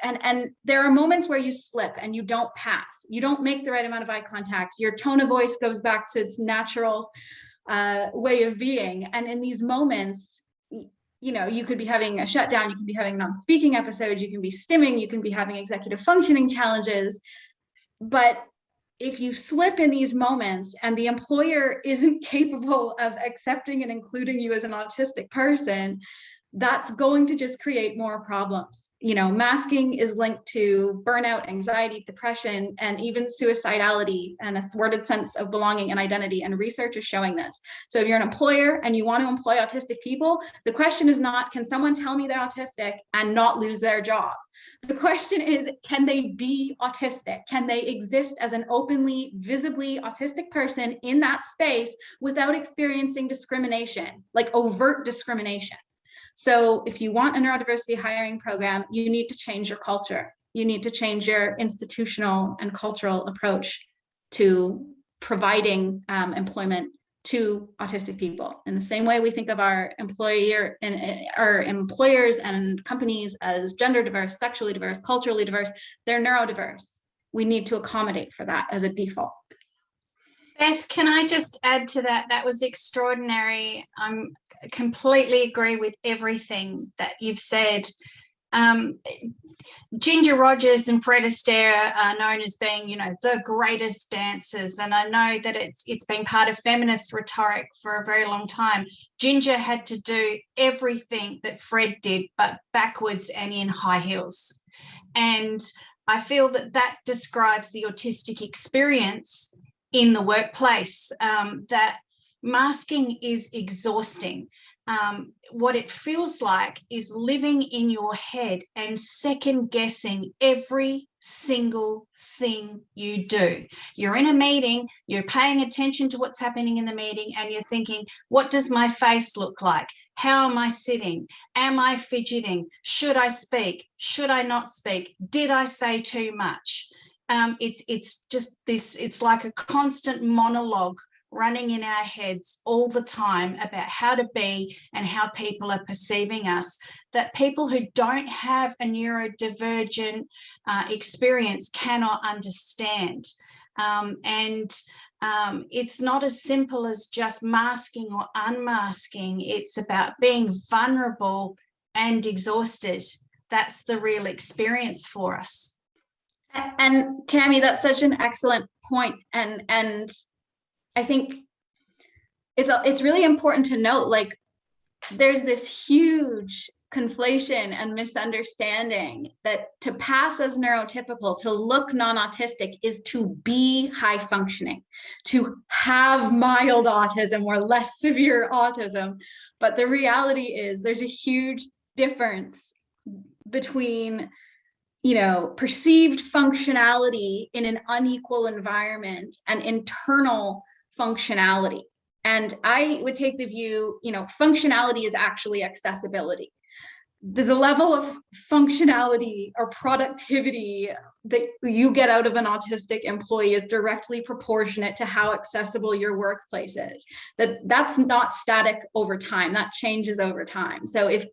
and there are moments where you slip and you don't pass, you don't make the right amount of eye contact, your tone of voice goes back to its natural way of being. And in these moments, you could be having a shutdown, you can be having non-speaking episodes, you can be stimming, you can be having executive functioning challenges. But if you slip in these moments and the employer isn't capable of accepting and including you as an autistic person, that's going to just create more problems. Masking is linked to burnout, anxiety, depression, and even suicidality, and a thwarted sense of belonging and identity. And research is showing this. So if you're an employer and you want to employ autistic people, the question is not, can someone tell me they're autistic and not lose their job? The question is, can they be autistic? Can they exist as an openly, visibly autistic person in that space without experiencing discrimination, like overt discrimination? So if you want a neurodiversity hiring program, you need to change your culture. You need to change your institutional and cultural approach to providing employment to autistic people. In the same way we think of our employers and companies as gender diverse, sexually diverse, culturally diverse, they're neurodiverse. We need to accommodate for that as a default. Beth, can I just add to that? That was extraordinary. I completely agree with everything that you've said. Ginger Rogers and Fred Astaire are known as being, the greatest dancers. And I know that it's been part of feminist rhetoric for a very long time. Ginger had to do everything that Fred did, but backwards and in high heels. And I feel that describes the autistic experience in the workplace, that masking is exhausting. What it feels like is living in your head and second guessing every single thing you do. You're in a meeting, you're paying attention to what's happening in the meeting, and you're thinking, what does my face look like? How am I sitting? Am I fidgeting? Should I speak? Should I not speak? Did I say too much? It's just this, it's like a constant monologue running in our heads all the time about how to be and how people are perceiving us, that people who don't have a neurodivergent experience cannot understand. It's not as simple as just masking or unmasking. It's about being vulnerable and exhausted. That's the real experience for us. And Tammy, that's such an excellent point. And I think it's really important to note, like, there's this huge conflation and misunderstanding that to pass as neurotypical, to look non-autistic, is to be high functioning, to have mild autism or less severe autism. But the reality is there's a huge difference between perceived functionality in an unequal environment and internal functionality. And I would take the view, functionality is actually accessibility. The level of functionality or productivity that you get out of an autistic employee is directly proportionate to how accessible your workplace is. That's not static over time, that changes over time. So if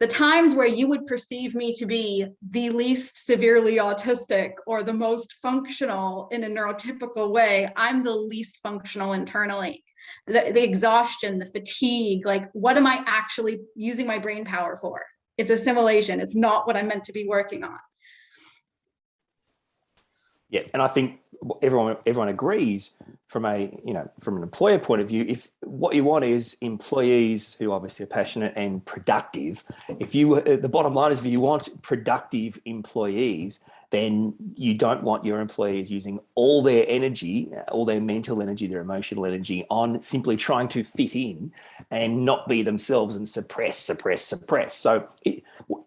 the times where you would perceive me to be the least severely autistic or the most functional in a neurotypical way, I'm the least functional internally. The exhaustion, the fatigue, like what am I actually using my brain power for? It's assimilation. It's not what I'm meant to be working on. Yeah, and I think everyone agrees from an employer point of view, if what you want is employees who obviously are passionate and productive, the bottom line is if you want productive employees, then you don't want your employees using all their energy, all their mental energy, their emotional energy on simply trying to fit in and not be themselves and suppress. So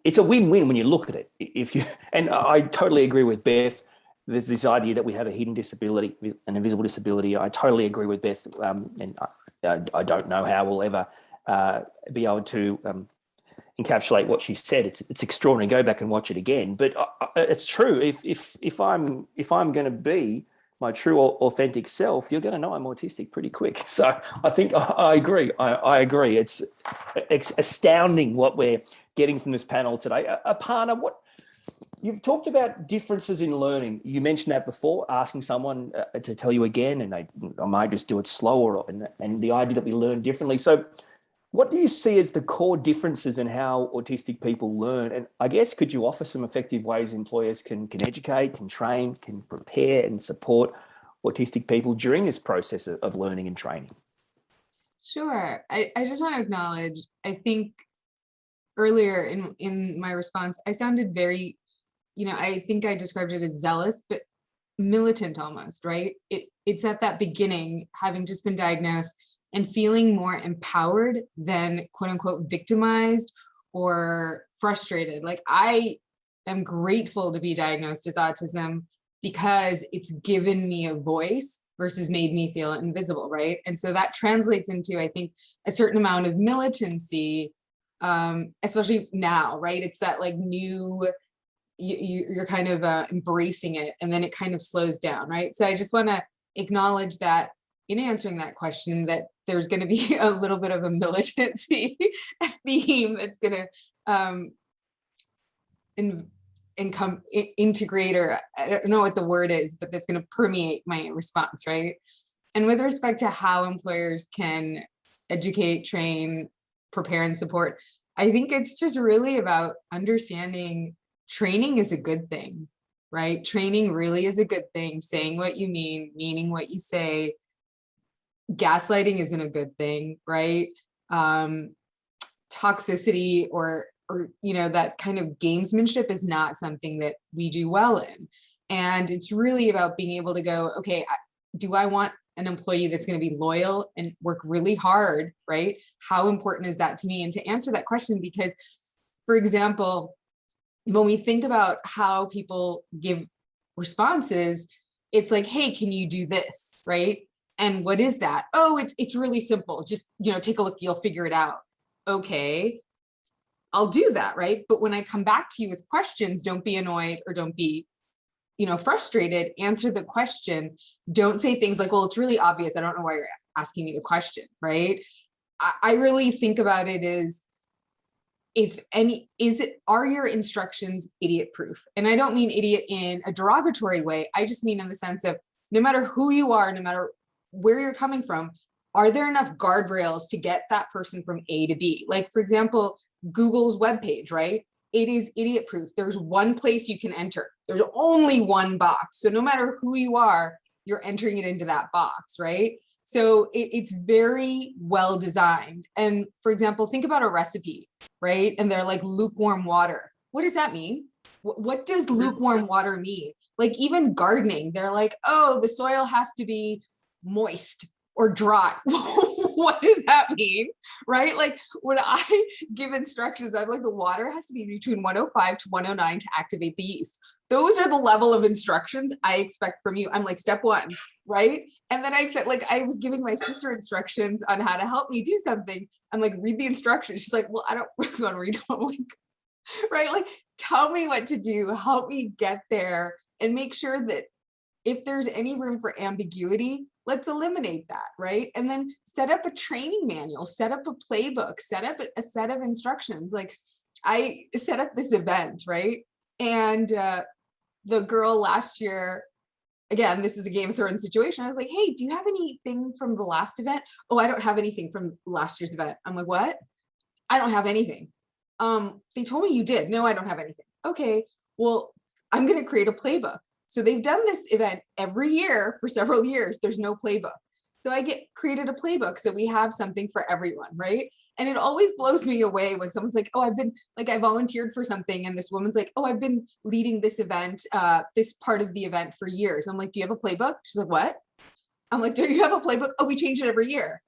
it's a win-win when you look at it. And I totally agree with Beth. There's this idea that we have a hidden disability, an invisible disability. I totally agree with Beth, and I don't know how we'll ever be able to encapsulate what she said. It's extraordinary. Go back and watch it again. But it's true. If I'm going to be my true authentic self, you're going to know I'm autistic pretty quick. So I think I agree. I agree. It's astounding what we're getting from this panel today. Aparna, you've talked about differences in learning. You mentioned that before, asking someone to tell you again, and I might just do it slower, and the idea that we learn differently. So what do you see as the core differences in how autistic people learn? And I guess, could you offer some effective ways employers can educate, can train, can prepare and support autistic people during this process of learning and training? Sure. I just want to acknowledge, I think earlier in my response, I sounded very, I think I described it as zealous, but militant almost, right? It's at that beginning, having just been diagnosed and feeling more empowered than quote unquote victimized or frustrated. Like, I am grateful to be diagnosed as autism because it's given me a voice versus made me feel invisible, right? And so that translates into, I think, a certain amount of militancy, especially now, right? It's that like new, you're kind of embracing it, and then it kind of slows down, right? So I just want to acknowledge that in answering that question, that there's going to be a little bit of a militancy theme that's going to integrate, or I don't know what the word is, but that's going to permeate my response, right? And with respect to how employers can educate, train, prepare, and support, I think it's just really about understanding training is a good thing, right? Training really is a good thing. Saying what you mean, meaning what you say. Gaslighting isn't a good thing, right? Toxicity or that kind of gamesmanship is not something that we do well in. And it's really about being able to go, okay, do I want an employee that's going to be loyal and work really hard, right? How important is that to me? And to answer that question, because, for example, when we think about how people give responses, it's like, hey, can you do this, right? And what is that? Oh, it's really simple. Just, take a look, you'll figure it out. Okay, I'll do that, right? But when I come back to you with questions, don't be annoyed or don't be, frustrated. Answer the question. Don't say things like, well, it's really obvious. I don't know why you're asking me the question, right? I really think about it as, are your instructions idiot proof? And I don't mean idiot in a derogatory way. I just mean in the sense of, no matter who you are, no matter where you're coming from, are there enough guardrails to get that person from A to B? Like, for example, Google's webpage, right? It is idiot proof. There's one place you can enter. There's only one box. So no matter who you are, you're entering it into that box, right? So it's very well designed. And for example, think about a recipe, right? And they're like lukewarm water. What does that mean? What does lukewarm water mean? Like, even gardening, they're like, oh, the soil has to be moist or dry. What does that mean? Right? Like, when I give instructions, I'm like, the water has to be between 105 to 109 to activate the yeast. Those are the level of instructions I expect from you. I'm like, step one, right? And then I expect, like, I was giving my sister instructions on how to help me do something. I'm like, read the instructions. She's like, well, I don't really want to read them. I'm like, right? Like, tell me what to do, help me get there, and make sure that if there's any room for ambiguity, let's eliminate that, right? And then set up a training manual, set up a playbook, set up a set of instructions. Like, I set up this event, right? And the girl last year, again, this is a Game of Thrones situation. I was like, hey, do you have anything from the last event? Oh, I don't have anything from last year's event. I'm like, what? I don't have anything. They told me you did. No, I don't have anything. Okay, well, I'm going to create a playbook. So they've done this event every year for several years. There's no playbook. So I created a playbook. So we have something for everyone, right? And it always blows me away when someone's like, oh, I volunteered for something. And this woman's like, oh, I've been leading this event, this part of the event for years. I'm like, do you have a playbook? She's like, what? I'm like, do you have a playbook? Oh, we change it every year.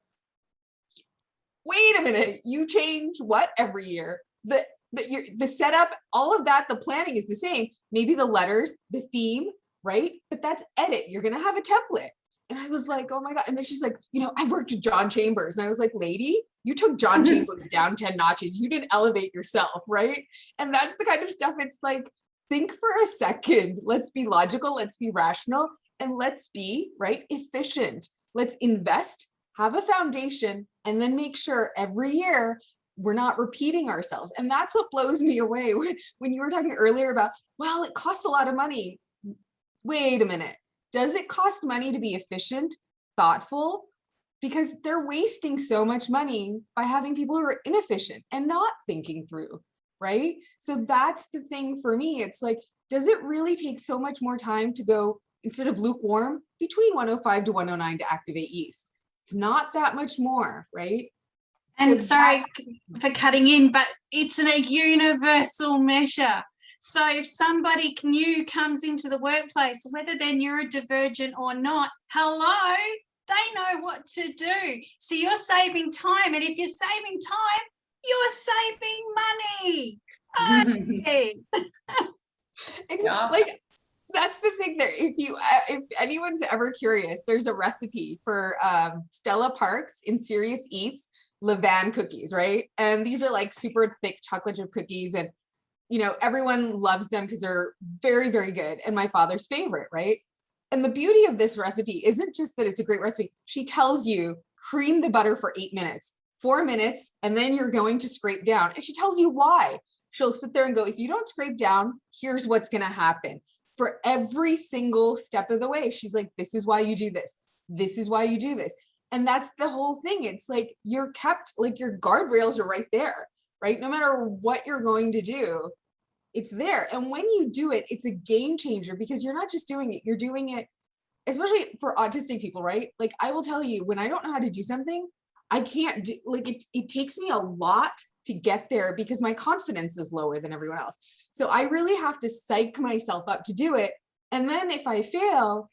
Wait a minute, you change what every year? The setup, all of that, the planning is the same. Maybe the letters, the theme, right? But that's edit. You're going to have a template. And I was like, oh my God. And then she's like, I worked with John Chambers. And I was like, lady, you took John Chambers down 10 notches. You didn't elevate yourself, right? And that's the kind of stuff, it's like, think for a second. Let's be logical. Let's be rational. And let's be, right, efficient. Let's invest, have a foundation, and then make sure every year we're not repeating ourselves. And that's what blows me away when you were talking earlier about, well, it costs a lot of money. Wait a minute. Does it cost money to be efficient, thoughtful? Because they're wasting so much money by having people who are inefficient and not thinking through, right? So that's the thing for me. It's like, does it really take so much more time to go, instead of lukewarm, between 105 to 109 to activate yeast? It's not that much more, right? And sorry for cutting in, but it's a universal measure. So if somebody new comes into the workplace, whether they're neurodivergent or not, hello, they know what to do. So you're saving time. And if you're saving time, you're saving money. Okay. Yeah. Like, that's the thing there. If anyone's ever curious, there's a recipe for Stella Parks in Serious Eats Levain cookies, right? And these are like super thick chocolate chip cookies, and everyone loves them because they're very, very good, and my father's favorite, right? And the beauty of this recipe isn't just that it's a great recipe. She tells you cream the butter for 8 minutes, 4 minutes, and then you're going to scrape down. And she tells you why. She'll sit there and go, if you don't scrape down, here's what's going to happen. For every single step of the way, she's like, this is why you do this. This is why you do this. And that's the whole thing. It's like you're kept, like your guardrails are right there, right? No matter what you're going to do, it's there. And when you do it, it's a game changer, because you're not just doing it, you're doing it, especially for autistic people, right? Like, I will tell you, when I don't know how to do something, I can't do, like, it takes me a lot to get there because my confidence is lower than everyone else. So I really have to psych myself up to do it. And then if I fail,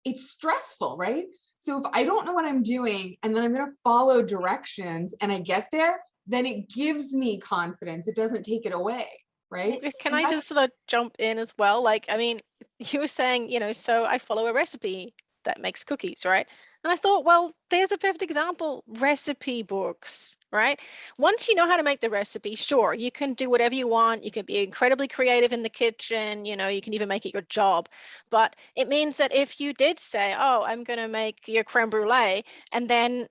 it's stressful, right? So if I don't know what I'm doing and then I'm going to follow directions and I get there, then it gives me confidence. It doesn't take it away, right? Can I just sort of jump in as well? Like, I mean, you were saying, so I follow a recipe that makes cookies, right? And I thought, well, there's a perfect example, recipe books, right? Once you know how to make the recipe, sure, you can do whatever you want. You can be incredibly creative in the kitchen, you can even make it your job. But it means that if you did say, oh, I'm going to make your creme brulee, and then,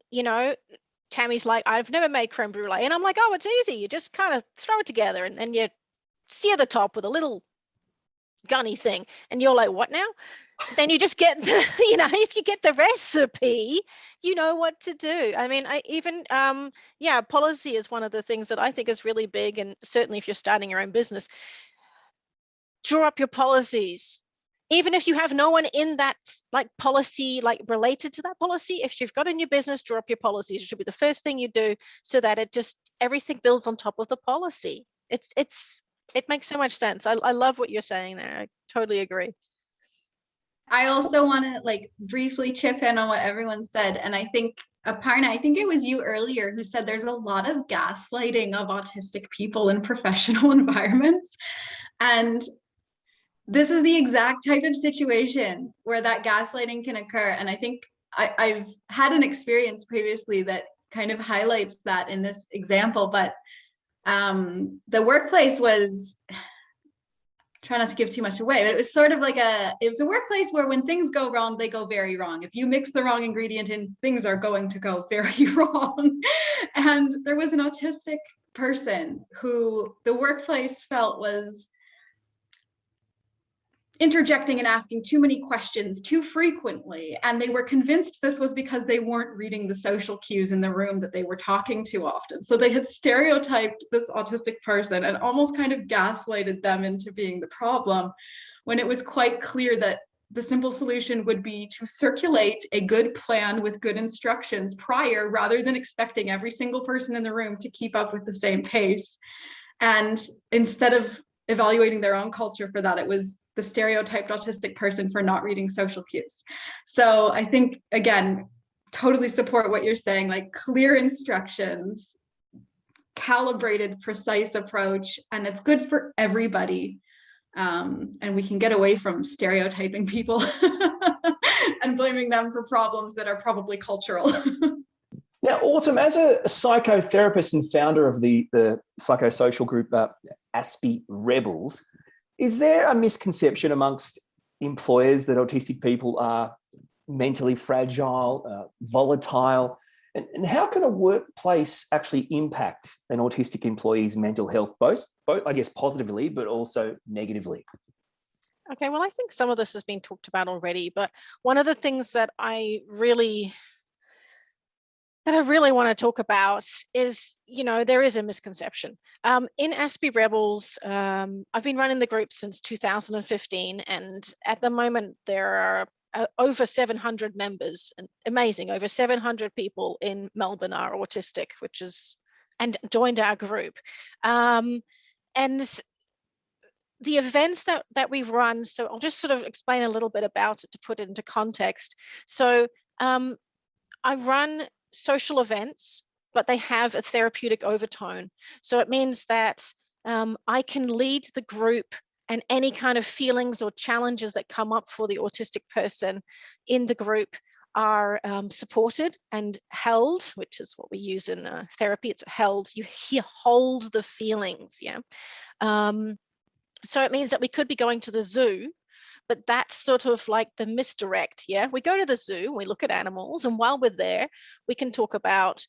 Tammy's like, I've never made creme brulee. And I'm like, oh, it's easy. You just kind of throw it together and then you sear the top with a little gunny thing. And you're like, what now? Then you just get the, if you get the recipe, you know what to do. I mean, policy is one of the things that I think is really big. And certainly if you're starting your own business, draw up your policies. Even if you have no one in that policy, related to that policy, if you've got in your business, draw up your policies. It should be the first thing you do, so that everything builds on top of the policy. It makes so much sense. I love what you're saying there. I totally agree. I also want to briefly chip in on what everyone said. And I think, Aparna, I think it was you earlier who said there's a lot of gaslighting of autistic people in professional environments. And this is the exact type of situation where that gaslighting can occur. And I think I've had an experience previously that kind of highlights that in this example. But the workplace was, try not to give too much away, but it was sort of it was a workplace where when things go wrong, they go very wrong. If you mix the wrong ingredient in, things are going to go very wrong. And there was an autistic person who the workplace felt was interjecting and asking too many questions too frequently. And they were convinced this was because they weren't reading the social cues in the room that they were talking too often. So they had stereotyped this autistic person and almost kind of gaslighted them into being the problem, when it was quite clear that the simple solution would be to circulate a good plan with good instructions prior, rather than expecting every single person in the room to keep up with the same pace. And instead of evaluating their own culture for that, it was the stereotyped autistic person for not reading social cues. So I think, again, totally support what you're saying, like clear instructions, calibrated, precise approach, and it's good for everybody. And we can get away from stereotyping people and blaming them for problems that are probably cultural. Now, Autumn, as a psychotherapist and founder of the psychosocial group Aspie Rebels, is there a misconception amongst employers that autistic people are mentally fragile, volatile? And how can a workplace actually impact an autistic employee's mental health, both I guess, positively, but also negatively? Okay, well, I think some of this has been talked about already, but one of the things that I really want to talk about is, there is a misconception. In Aspie Rebels, I've been running the group since 2015, and at the moment there are over 700 members, and amazing, over 700 people in Melbourne are autistic, and joined our group. And the events that we run, so I'll just sort of explain a little bit about it to put it into context. So I run social events, but they have a therapeutic overtone. So it means that I can lead the group, and any kind of feelings or challenges that come up for the autistic person in the group are supported and held, which is what we use in therapy. It's held. You hold the feelings, yeah. So it means that we could be going to the zoo, but that's sort of like the misdirect, yeah? We go to the zoo, we look at animals, and while we're there, we can talk about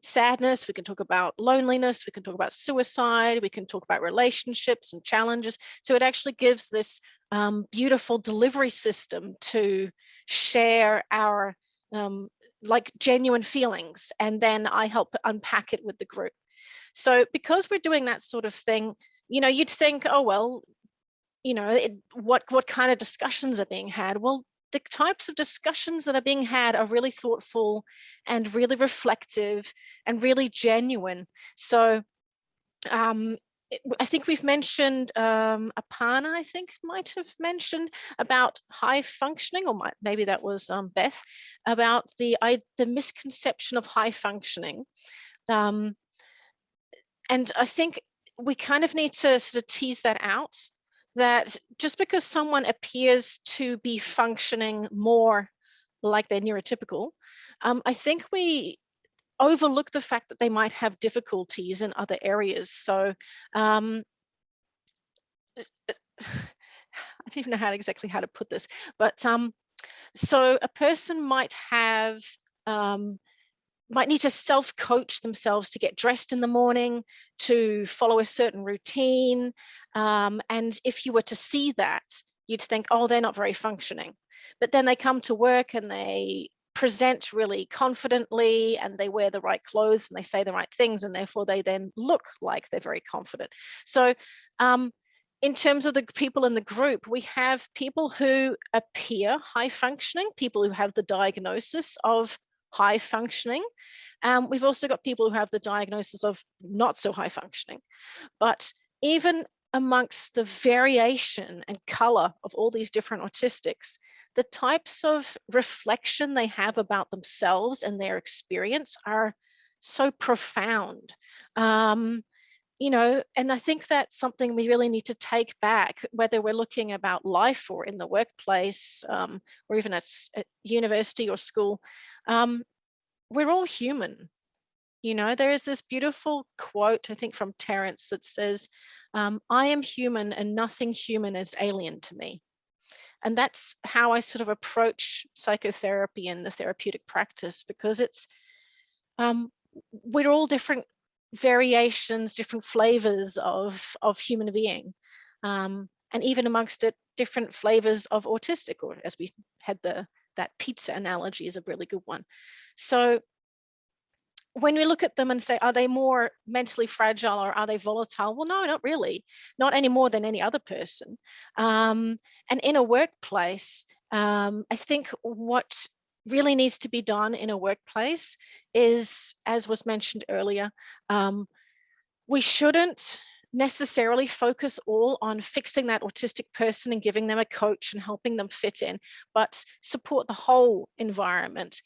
sadness, we can talk about loneliness, we can talk about suicide, we can talk about relationships and challenges. So it actually gives this beautiful delivery system to share our like genuine feelings, and then I help unpack it with the group. So because we're doing that sort of thing, you'd think, oh, well, what kind of discussions are being had? Well, the types of discussions that are being had are really thoughtful and really reflective and really genuine. So I think we've mentioned, Aparna, I think might have mentioned about high functioning, or maybe that was Beth, about the misconception of high functioning. And I think we kind of need to sort of tease that out, that just because someone appears to be functioning more like they're neurotypical, I think we overlook the fact that they might have difficulties in other areas. So I don't even know exactly how to put this, but so a person might need to self-coach themselves to get dressed in the morning, to follow a certain routine. And if you were to see that, you'd think, oh, they're not very functioning. But then they come to work and they present really confidently, and they wear the right clothes and they say the right things, and therefore they then look like they're very confident. So in terms of the people in the group, we have people who appear high functioning, people who have the diagnosis of high functioning. We've also got people who have the diagnosis of not so high functioning. But even amongst the variation and color of all these different autistics, the types of reflection they have about themselves and their experience are so profound. And I think that's something we really need to take back, whether we're looking about life or in the workplace, or even at university or school. We're all human. There is this beautiful quote, I think from Terence, that says, I am human and nothing human is alien to me. And that's how I sort of approach psychotherapy and the therapeutic practice, because it's, we're all different variations, different flavors of human being, and even amongst it, different flavors of autistic, or as we had that pizza analogy is a really good one. So when we look at them and say, are they more mentally fragile or are they volatile? Well, no, not really, not any more than any other person. And in a workplace, I think what really needs to be done in a workplace is, as was mentioned earlier, we shouldn't necessarily focus all on fixing that autistic person and giving them a coach and helping them fit in, but support the whole environment.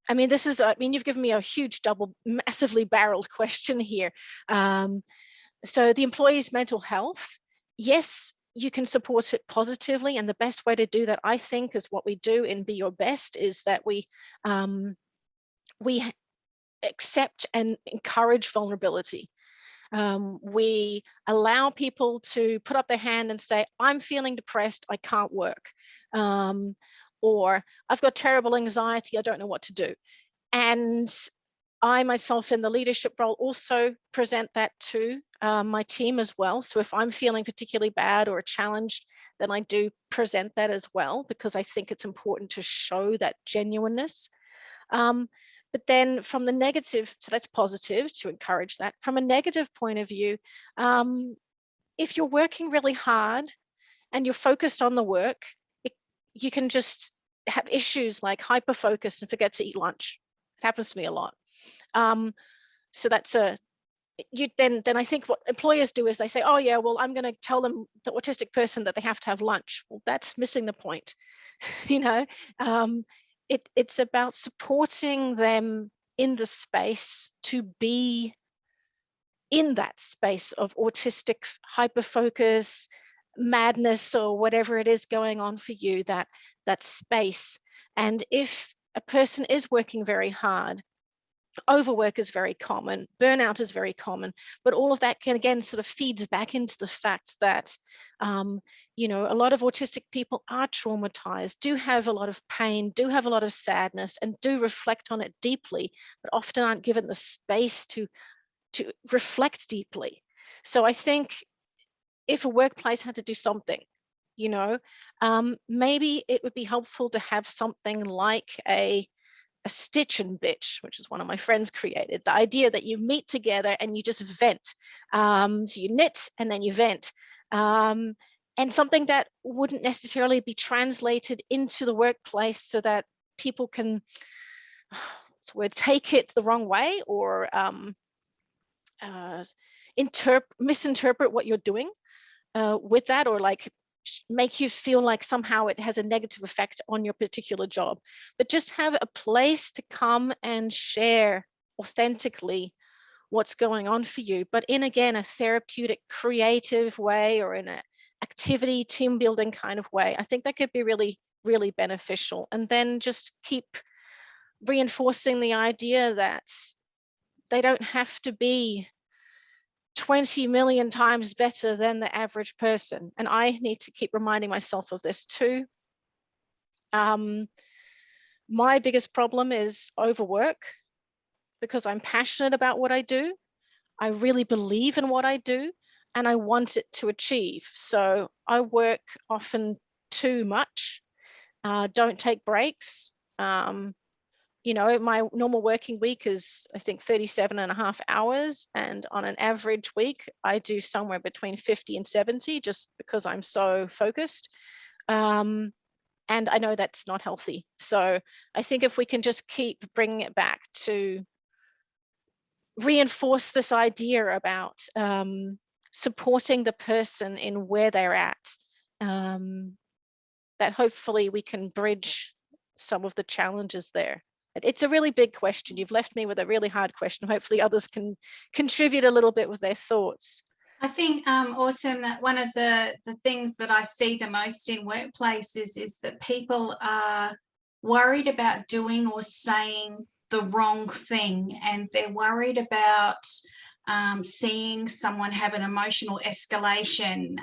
I mean, you've given me a huge massively barreled question here. So the employee's mental health, yes, you can support it positively. And the best way to do that, I think, is what we do in Be Your Best, is that we accept and encourage vulnerability. We allow people to put up their hand and say, I'm feeling depressed, I can't work. Or I've got terrible anxiety, I don't know what to do. And I myself in the leadership role also present that to my team as well. So if I'm feeling particularly bad or challenged, then I do present that as well, because I think it's important to show that genuineness. But then from the negative, so that's positive, to encourage that. From a negative point of view, if you're working really hard and you're focused on the work, you can just have issues like hyper-focus and forget to eat lunch. It happens to me a lot. So that's then I think what employers do is they say, oh yeah, well, I'm going to tell them, the autistic person, that they have to have lunch. Well, that's missing the point. It's about supporting them in the space to be in that space of autistic hyper-focus, madness, or whatever it is going on for you, that space. And if a person is working very hard, overwork is very common, burnout is very common, but all of that can again sort of feeds back into the fact that a lot of autistic people are traumatized, do have a lot of pain, do have a lot of sadness, and do reflect on it deeply, but often aren't given the space to reflect deeply. So I think if a workplace had to do something, maybe it would be helpful to have something like a stitch and bitch, which is one of my friends created. The idea that you meet together and you just vent. So you knit and then you vent. And something that wouldn't necessarily be translated into the workplace so that people can take it the wrong way or misinterpret what you're doing with that, or like make you feel like somehow it has a negative effect on your particular job. But just have a place to come and share authentically what's going on for you, but in, again, a therapeutic, creative way, or in an activity, team building kind of way. I think that could be really, really beneficial. And then just keep reinforcing the idea that they don't have to be 20 million times better than the average person. And I need to keep reminding myself of this too. My biggest problem is overwork, because I'm passionate about what I do. I really believe in what I do and I want it to achieve. So I work often too much, don't take breaks. My normal working week is, I think, 37.5 hours. And on an average week, I do somewhere between 50 and 70, just because I'm so focused. And I know that's not healthy. So I think if we can just keep bringing it back to reinforce this idea about supporting the person in where they're at, that hopefully we can bridge some of the challenges there. It's a really big question. You've left me with a really hard question. Hopefully others can contribute a little bit with their thoughts. I think, Autumn, that one of the things that I see the most in workplaces is that people are worried about doing or saying the wrong thing, and they're worried about seeing someone have an emotional escalation,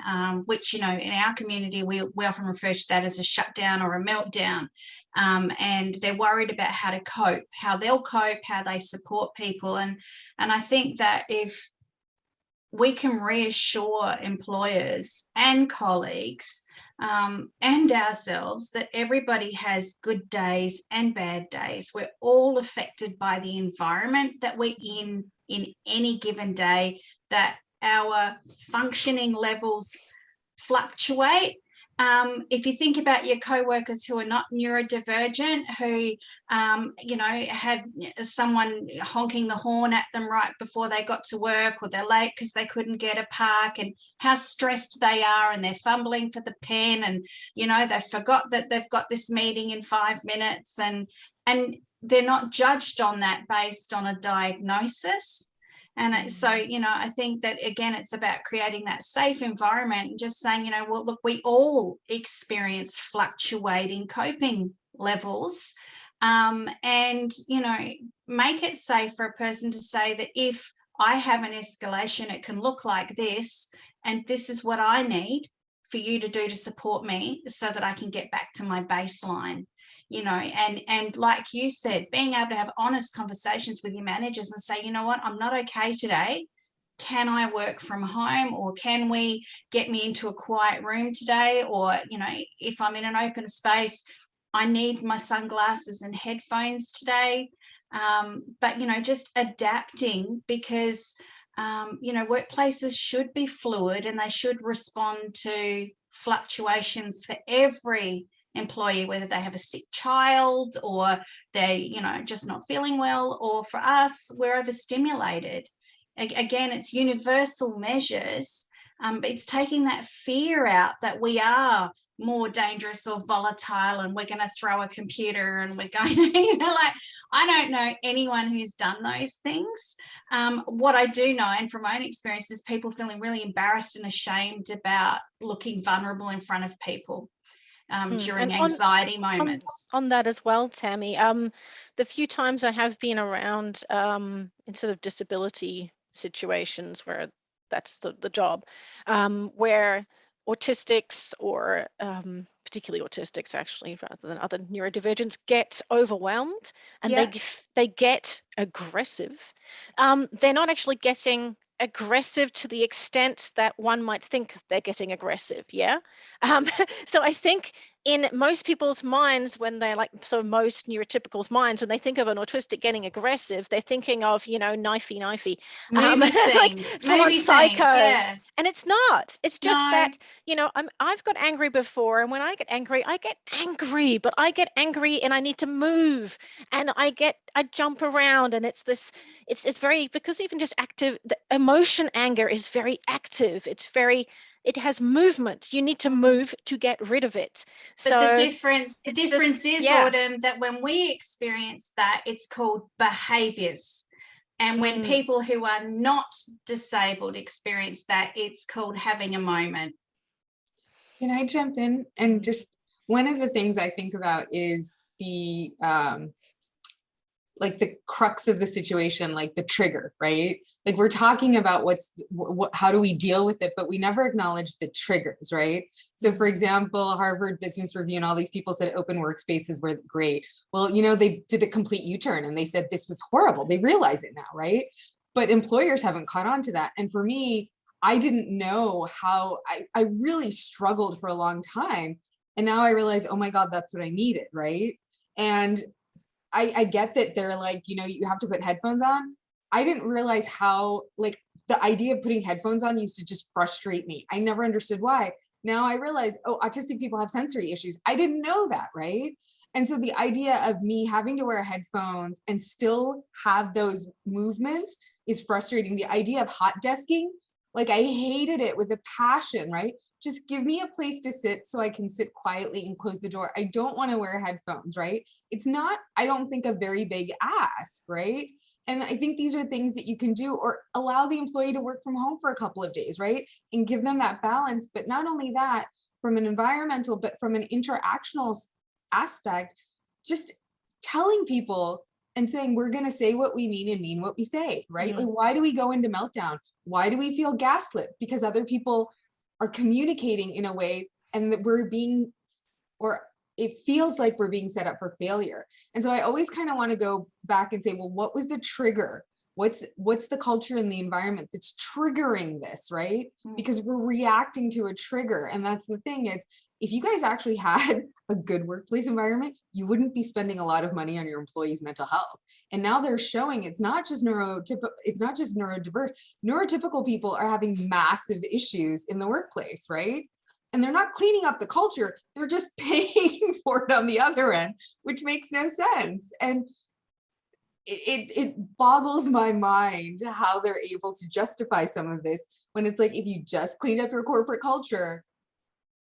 which, in our community, we often refer to that as a shutdown or a meltdown. and they're worried about how to cope, how they'll cope, how they support people. And I think that if we can reassure employers and colleagues and ourselves that everybody has good days and bad days. We're all affected by the environment that we're in any given day, that our functioning levels fluctuate. If you think about your co-workers who are not neurodivergent, who, had someone honking the horn at them right before they got to work, or they're late because they couldn't get a park, and how stressed they are, and they're fumbling for the pen, and, they forgot that they've got this meeting in 5 minutes, and they're not judged on that based on a diagnosis. And so, I think that, again, it's about creating that safe environment and just saying, well, look, we all experience fluctuating coping levels, and, make it safe for a person to say that if I have an escalation, it can look like this, and this is what I need for you to do to support me so that I can get back to my baseline. And like you said, being able to have honest conversations with your managers and say, you know what, I'm not okay today. Can I work from home, or can we get me into a quiet room today? Or, if I'm in an open space, I need my sunglasses and headphones today. But, just adapting, because, workplaces should be fluid and they should respond to fluctuations for every employee, whether they have a sick child, or they, just not feeling well, or for us, we're overstimulated. Again, it's universal measures, but it's taking that fear out that we are more dangerous or volatile, and we're going to throw a computer, and we're going to, I don't know anyone who's done those things. What I do know, and from my own experience, is people feeling really embarrassed and ashamed about looking vulnerable in front of people. During anxiety moments. On that as well, Tammy, the few times I have been around in sort of disability situations where that's the job, where autistics, or particularly autistics actually, rather than other neurodivergents, get overwhelmed, and they get aggressive. They're not actually getting aggressive to the extent that one might think they're getting aggressive. So I think in most people's minds, when they're most neurotypicals' minds, when they think of an autistic getting aggressive, they're thinking of, knifey, maybe psycho. Yeah. And it's not. It's just that, I've got angry before, and when I get angry, but I get angry and I need to move, and I jump around, and it's very, because even just active, the emotion anger is very active. It has movement. You need to move to get rid of it. But the difference is, Autumn, that when we experience that, it's called behaviors. And when people who are not disabled experience that, it's called having a moment. Can I jump in? And just one of the things I think about is the the crux of the situation, like the trigger, right? Like, we're talking about how do we deal with it, but we never acknowledge the triggers, right? So for example, Harvard Business Review and all these people said open workspaces were great. Well, they did a complete U-turn and they said this was horrible. They realize it now, right? But employers haven't caught on to that. And for me, I didn't know how, I really struggled for a long time. And now I realize, oh my God, that's what I needed, right? And I get that they're like, you have to put headphones on. I didn't realize how, the idea of putting headphones on used to just frustrate me. I never understood why. Now I realize, autistic people have sensory issues. I didn't know that, right? And so the idea of me having to wear headphones and still have those movements is frustrating. The idea of hot desking, I hated it with a passion, right? Just give me a place to sit so I can sit quietly and close the door. I don't want to wear headphones, right? It's not, I don't think, a very big ask, right? And I think these are things that you can do, or allow the employee to work from home for a couple of days, right? And give them that balance. But not only that, from an environmental, but from an interactional aspect, just telling people and saying, we're going to say what we mean and mean what we say, right? Like, why do we go into meltdown? Why do we feel gaslit? Because other people are communicating in a way, and that we're being, or it feels like we're being set up for failure. And so I always kind of want to go back and say, well, what was the trigger? What's the culture in the environment that's triggering this, right? Because we're reacting to a trigger. And that's the thing, it's if you guys actually had a good workplace environment, you wouldn't be spending a lot of money on your employees' mental health. And now they're showing it's not just neurodiverse. Neurotypical people are having massive issues in the workplace, right? And they're not cleaning up the culture, they're just paying for it on the other end, which makes no sense. And it boggles my mind how they're able to justify some of this when it's like, if you just cleaned up your corporate culture,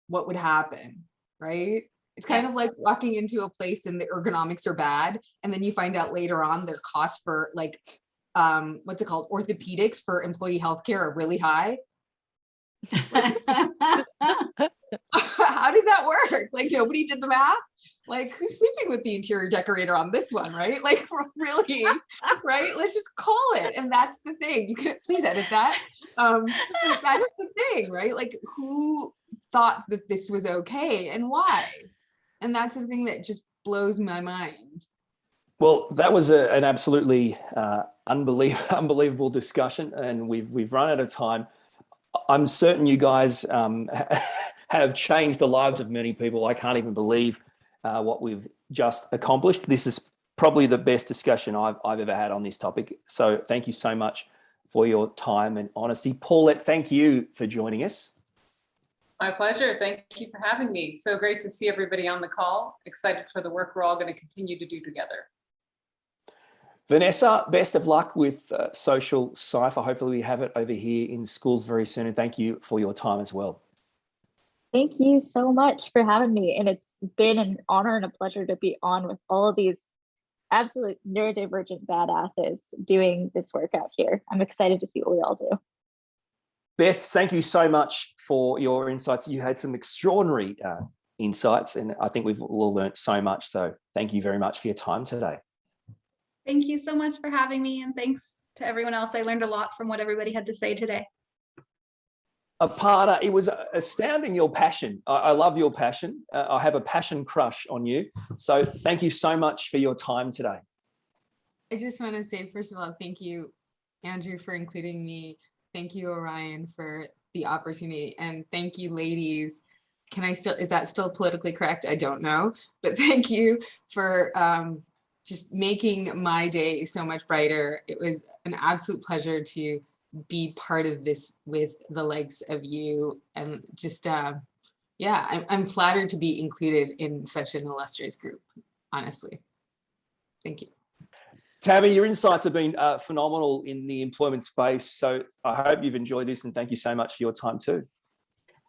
what would happen, right? It's kind of like walking into a place and the ergonomics are bad, and then you find out later on their costs for like, what's it called, orthopedics for employee healthcare are really high. How does that work? Like, nobody did the math. Like, who's sleeping with the interior decorator on this one, right? Like, really, right? Let's just call it. And that's the thing. You can please edit that. That is the thing, right? Like, who thought that this was okay and why? And that's the thing that just blows my mind. Well, that was an absolutely unbelievable discussion, and we've run out of time. I'm certain you guys have changed the lives of many people. I can't even believe what we've just accomplished. This is probably the best discussion I've ever had on this topic. So thank you so much for your time and honesty. Paulette, thank you for joining us. My pleasure. Thank you for having me. So great to see everybody on the call. Excited for the work we're all going to continue to do together. Vanessa, best of luck with Social Cipher. Hopefully we have it over here in schools very soon. And thank you for your time as well. Thank you so much for having me. And it's been an honor and a pleasure to be on with all of these absolute neurodivergent badasses doing this work out here. I'm excited to see what we all do. Beth, thank you so much for your insights. You had some extraordinary insights, and I think we've all learned so much. So thank you very much for your time today. Thank you so much for having me, and thanks to everyone else. I learned a lot from what everybody had to say today. Aparna, it was astounding, your passion. I love your passion. I have a passion crush on you. So thank you so much for your time today. I just want to say, first of all, thank you, Andrew, for including me. Thank you, Orion, for the opportunity. And thank you, ladies. Is that still politically correct? I don't know. But thank you for just making my day so much brighter. It was an absolute pleasure to be part of this with the likes of you. And just, yeah, I'm flattered to be included in such an illustrious group, honestly. Thank you. Tammy, your insights have been phenomenal in the employment space. So I hope you've enjoyed this, and thank you so much for your time too.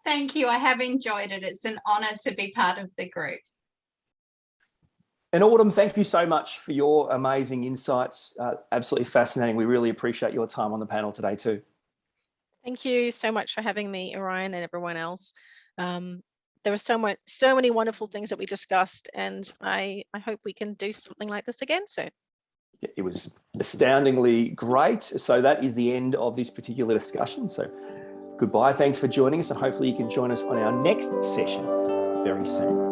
Thank you. I have enjoyed it. It's an honour to be part of the group. And Autumn, thank you so much for your amazing insights. Absolutely fascinating. We really appreciate your time on the panel today too. Thank you so much for having me, Orion, and everyone else. There were so many wonderful things that we discussed, and I hope we can do something like this again soon. It was astoundingly great. So that is the end of this particular discussion. So goodbye. Thanks for joining us, and hopefully you can join us on our next session very soon.